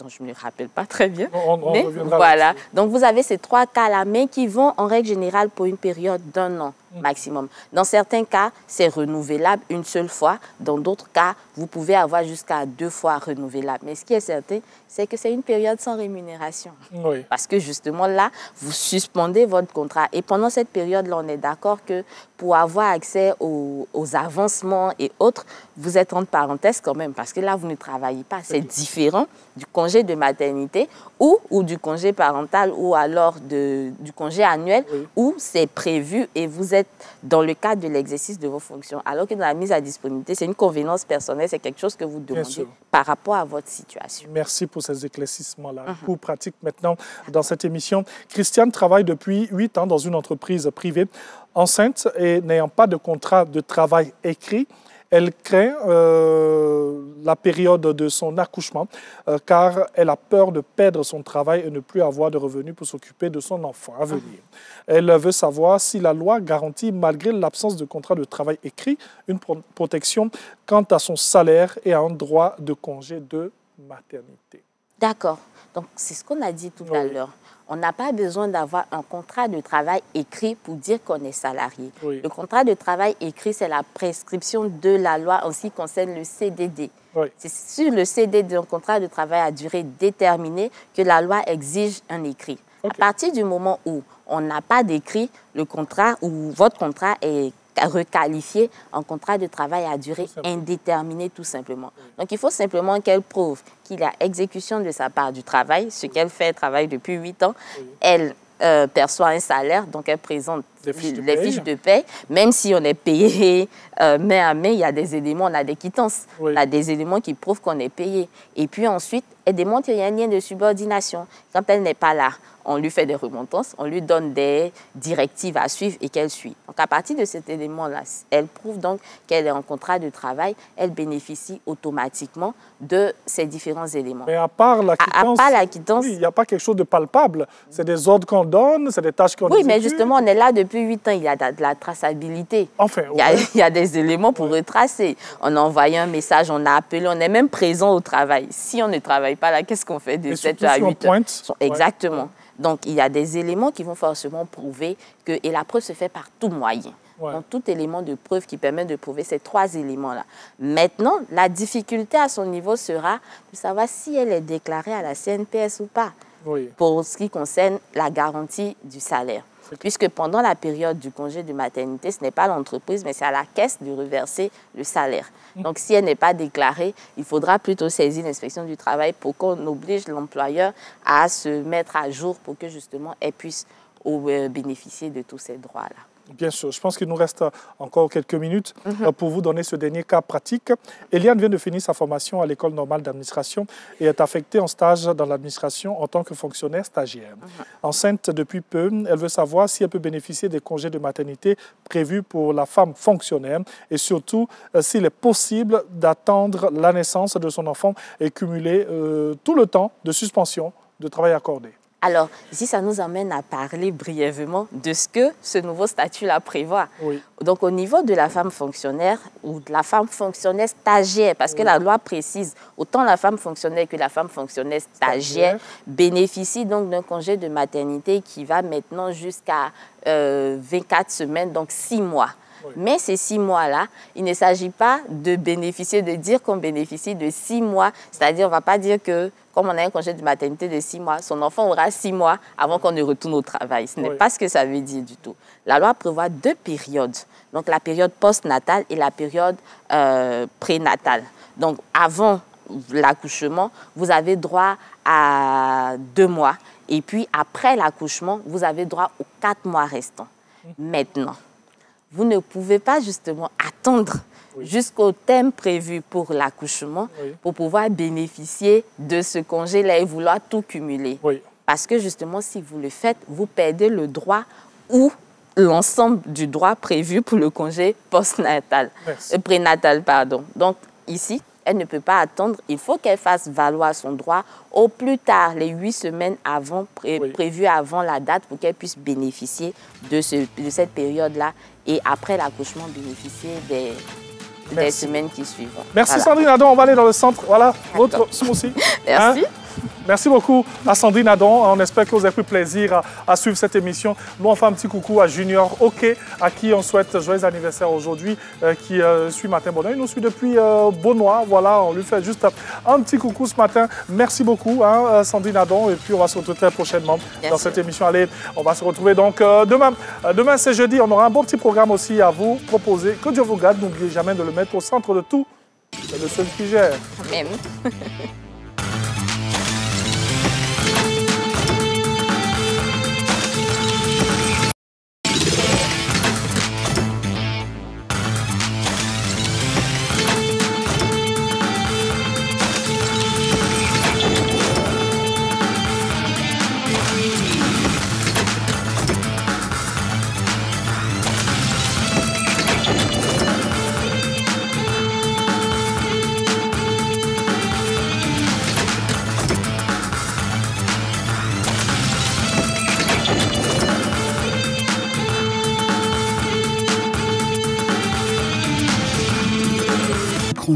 dont je ne me rappelle pas très bien. Mais voilà. Donc, vous avez ces 3 cas-là, mais qui vont en règle générale pour une période d'1 an maximum. Dans certains cas, c'est renouvelable une seule fois. Dans d'autres cas, vous pouvez avoir jusqu'à 2 fois renouvelable. Mais ce qui est certain, c'est que c'est une période sans rémunération. Oui. Parce que justement, là, vous suspendez votre contrat. Et pendant cette période-là, on est d'accord que pour avoir accès aux avancements et autres, vous êtes entre parenthèses quand même. Parce que là, vous ne travaillez pas. C'est différent du congé de maternité ou du congé parental ou alors du congé annuel où c'est prévu et vous êtes dans le cadre de l'exercice de vos fonctions. Alors que dans la mise à disponibilité, c'est une convenance personnelle, c'est quelque chose que vous demandez par rapport à votre situation. Merci pour ces éclaircissements-là. Pour pratique maintenant dans cette émission. Christiane travaille depuis 8 ans dans une entreprise privée. Enceinte et n'ayant pas de contrat de travail écrit, elle craint la période de son accouchement car elle a peur de perdre son travail et ne plus avoir de revenus pour s'occuper de son enfant à venir. Elle veut savoir si la loi garantit, malgré l'absence de contrat de travail écrit, une protection quant à son salaire et un droit de congé de maternité. D'accord. Donc, c'est ce qu'on a dit tout à l'heure. On n'a pas besoin d'avoir un contrat de travail écrit pour dire qu'on est salarié. Oui. Le contrat de travail écrit, c'est la prescription de la loi en ce qui concerne le CDD. Oui. C'est sur le CDD, un contrat de travail à durée déterminée, que la loi exige un écrit. Okay. À partir du moment où on n'a pas d'écrit, le contrat ou votre contrat est requalifié en contrat de travail à durée indéterminée, tout simplement. Donc, il faut simplement qu'elle prouve qu'il y a exécution de sa part du travail, ce qu'elle fait, elle travaille depuis 8 ans. Elle perçoit un salaire, donc elle présente les fiches de paie. Même si on est payé main à main, il y a des éléments, on a des quittances, on a des éléments qui prouvent qu'on est payé. Et puis ensuite, elle démontre qu'il y a un lien de subordination. Quand elle n'est pas là, on lui fait des remontrances, on lui donne des directives à suivre et qu'elle suit. Donc, à partir de cet élément-là, elle prouve donc qu'elle est en contrat de travail, elle bénéficie automatiquement de ces différents éléments. Mais à part la quittance, il n'y a pas quelque chose de palpable. C'est des ordres qu'on donne, c'est des tâches qu'on exécute. Oui, mais justement, on est là depuis 8 ans, il y a de la traçabilité. Enfin, il y a des éléments pour retracer. On a envoyé un message, on a appelé, on est même présent au travail. Si on ne travaille pas là, qu'est-ce qu'on fait de 7 à 8 heures? Exactement. Donc, il y a des éléments qui vont forcément prouver que, et la preuve se fait par tout moyen. Donc, tout élément de preuve qui permet de prouver ces 3 éléments-là. Maintenant, la difficulté à son niveau sera de savoir si elle est déclarée à la CNPS ou pas, pour ce qui concerne la garantie du salaire. Puisque pendant la période du congé de maternité, ce n'est pas l'entreprise, mais c'est à la caisse de reverser le salaire. Donc, si elle n'est pas déclarée, il faudra plutôt saisir l'inspection du travail pour qu'on oblige l'employeur à se mettre à jour pour que, justement, elle puisse bénéficier de tous ces droits-là. Bien sûr, je pense qu'il nous reste encore quelques minutes pour vous donner ce dernier cas pratique. Eliane vient de finir sa formation à l'École normale d'administration et est affectée en stage dans l'administration en tant que fonctionnaire stagiaire. Enceinte depuis peu, elle veut savoir si elle peut bénéficier des congés de maternité prévus pour la femme fonctionnaire et surtout s'il est possible d'attendre la naissance de son enfant et cumuler tout le temps de suspension de travail accordé. Alors, ici, ça nous amène à parler brièvement de ce que ce nouveau statut-là prévoit. Donc, au niveau de la femme fonctionnaire ou de la femme fonctionnaire stagiaire, parce que la loi précise, autant la femme fonctionnaire que la femme fonctionnaire stagiaire bénéficie donc d'un congé de maternité qui va maintenant jusqu'à 24 semaines, donc 6 mois. Mais ces 6 mois-là, il ne s'agit pas de bénéficier, de dire qu'on bénéficie de 6 mois. C'est-à-dire, on ne va pas dire que, comme on a un congé de maternité de 6 mois, son enfant aura 6 mois avant qu'on ne retourne au travail. Ce n'est pas ce que ça veut dire du tout. La loi prévoit 2 périodes. Donc, la période postnatale et la période prénatale. Donc, avant l'accouchement, vous avez droit à 2 mois. Et puis, après l'accouchement, vous avez droit aux 4 mois restants. Maintenant, vous ne pouvez pas justement attendre jusqu'au terme prévu pour l'accouchement pour pouvoir bénéficier de ce congé-là et vouloir tout cumuler. Parce que justement, si vous le faites, vous perdez le droit ou l'ensemble du droit prévu pour le congé postnatal, prénatal, pardon. Donc ici, elle ne peut pas attendre. Il faut qu'elle fasse valoir son droit au plus tard, les 8 semaines avant, prévues avant la date pour qu'elle puisse bénéficier de cette période-là et après l'accouchement, bénéficier des semaines qui suivent. Merci Sandrine Adon, on va aller dans le centre. Voilà, votre smoothie. Merci. Merci beaucoup à Sandrine Adon. On espère que vous avez pris plaisir à suivre cette émission. Nous, on fait un petit coucou à Junior OK, à qui on souhaite joyeux anniversaire aujourd'hui, qui suit Matin Bonheur. Il nous suit depuis Beaunois. Voilà, on lui fait juste un petit coucou ce matin. Merci beaucoup, hein, Sandrine Adon. Et puis, on va se retrouver très prochainement dans cette émission. Allez, on va se retrouver donc demain. Demain, c'est jeudi. On aura un bon petit programme aussi à vous proposer. Que Dieu vous garde. N'oubliez jamais de le mettre au centre de tout. C'est le seul qui gère. Amen.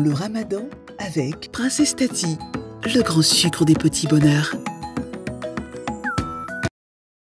Le Ramadan avec Princesse Tati, le grand sucre des petits bonheurs.